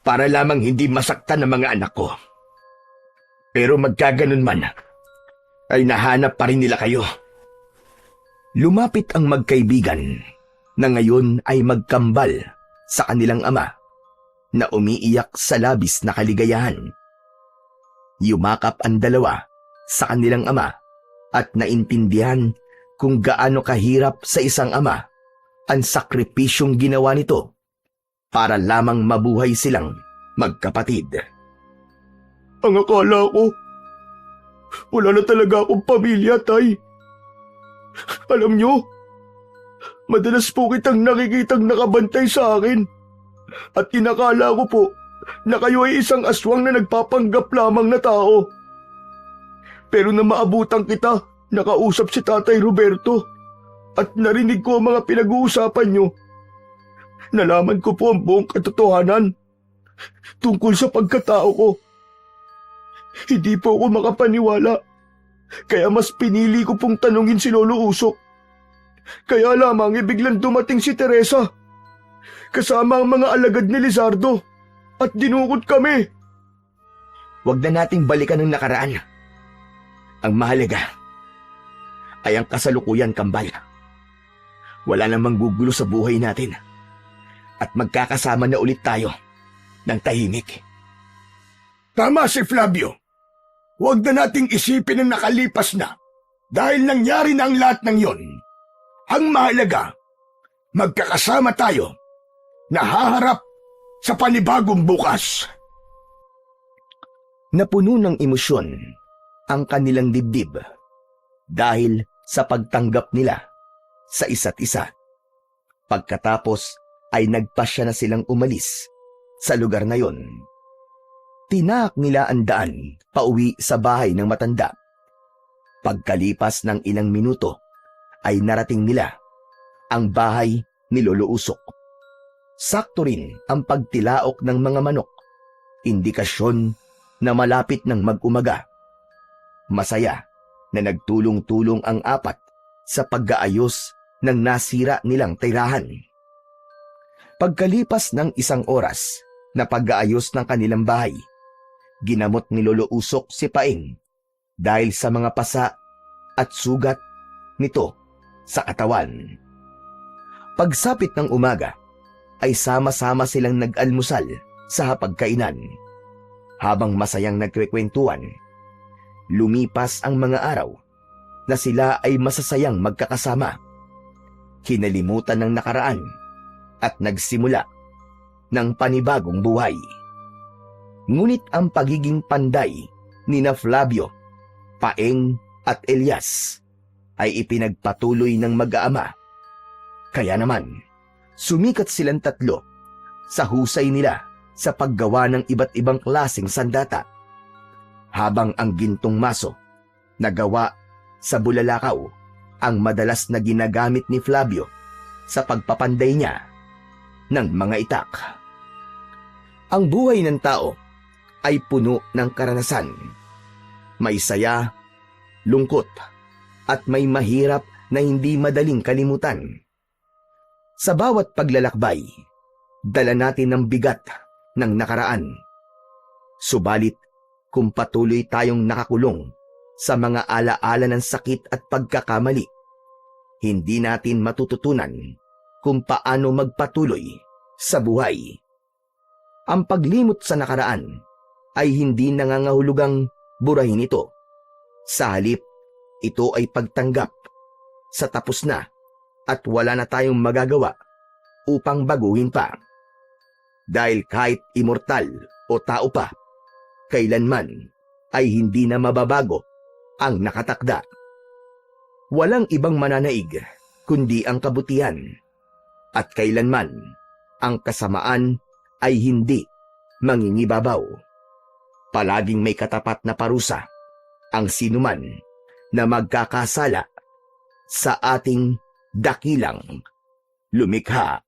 para lamang hindi masaktan ng mga anak ko. Pero magkaganon man, ay nahanap pa rin nila kayo. Lumapit ang magkaibigan na ngayon ay magkambal sa kanilang ama na umiiyak sa labis na kaligayahan. Yumakap ang dalawa sa kanilang ama at naintindihan kung gaano kahirap sa isang ama ang sakripisyong ginawa nito para lamang mabuhay silang magkapatid. Ang akala ko, wala na talaga akong pamilya, Tay. Alam nyo, madalas po kitang nakikitang nakabantay sa akin at inakala ko po na kayo ay isang aswang na nagpapanggap lamang na tao. Pero na maabutan kita, nakausap si Tatay Roberto at narinig ko ang mga pinag-uusapan nyo. Nalaman ko po ang buong katotohanan tungkol sa pagkatao ko. Hindi po ako makapaniwala, kaya mas pinili ko pong tanungin si Lolo Usok. Kaya lamang biglang dumating si Teresa, kasama ang mga alagad ni Lizardo, at dinukot kami. Huwag na nating balikan ng nakaraan. Ang mahalaga ay ang kasalukuyan, kambal. Wala namang gugulo sa buhay natin at magkakasama na ulit tayo ng tahimik. Tama si Flavio. Huwag na nating isipin ang nakalipas na dahil nangyari na ang lahat ng yon. Ang mahalaga, magkakasama tayo na haharap sa panibagong bukas. Napuno ng emosyon ang kanilang dibdib dahil sa pagtanggap nila sa isa't isa. Pagkatapos ay nagpasya na silang umalis sa lugar na yon. Tinaak nila ang daan pauwi sa bahay ng matanda. Pagkalipas ng ilang minuto ay narating nila ang bahay ni Lolo Usok. Sakto rin ang pagtilaok ng mga manok, indikasyon na malapit ng mag-umaga. Masaya na nagtulong-tulong ang apat sa pag-aayos ng nasira nilang tirahan. Pagkalipas ng isang oras na pag-aayos ng kanilang bahay, ginamot ni Lolo Usok si Paeng dahil sa mga pasa at sugat nito sa katawan. Pagsapit ng umaga, ay sama-sama silang nag-almusal sa hapagkainan. Habang masayang nagkwekwentuhan, lumipas ang mga araw na sila ay masasayang magkakasama. Kinalimutan ng nakaraan at nagsimula ng panibagong buhay. Ngunit ang pagiging panday ni na Flavio, Paeng at Elias ay ipinagpatuloy ng mag-aama. Kaya naman, sumikat silang tatlo sa husay nila sa paggawa ng iba't ibang klaseng sandata. Habang ang gintong maso na gawa sa bulalakaw ang madalas na ginagamit ni Flavio sa pagpapanday niya ng mga itak. Ang buhay ng tao ay puno ng karanasan. May saya, lungkot, at may mahirap na hindi madaling kalimutan. Sa bawat paglalakbay, dala natin ang bigat ng nakaraan. Subalit, kung patuloy tayong nakakulong sa mga alaala ng sakit at pagkakamali, hindi natin matututunan kung paano magpatuloy sa buhay. Ang paglimot sa nakaraan ay hindi nangangahulugang burahin ito. Sa halip, ito ay pagtanggap sa tapos na at wala na tayong magagawa upang baguhin pa. Dahil kahit immortal o tao pa, kailanman ay hindi na mababago ang nakatakda. Walang ibang mananaig kundi ang kabutihan, at kailanman ang kasamaan ay hindi mangingibabaw. Palaging may katapat na parusa ang sinuman na magkakasala sa ating dakilang lumikha.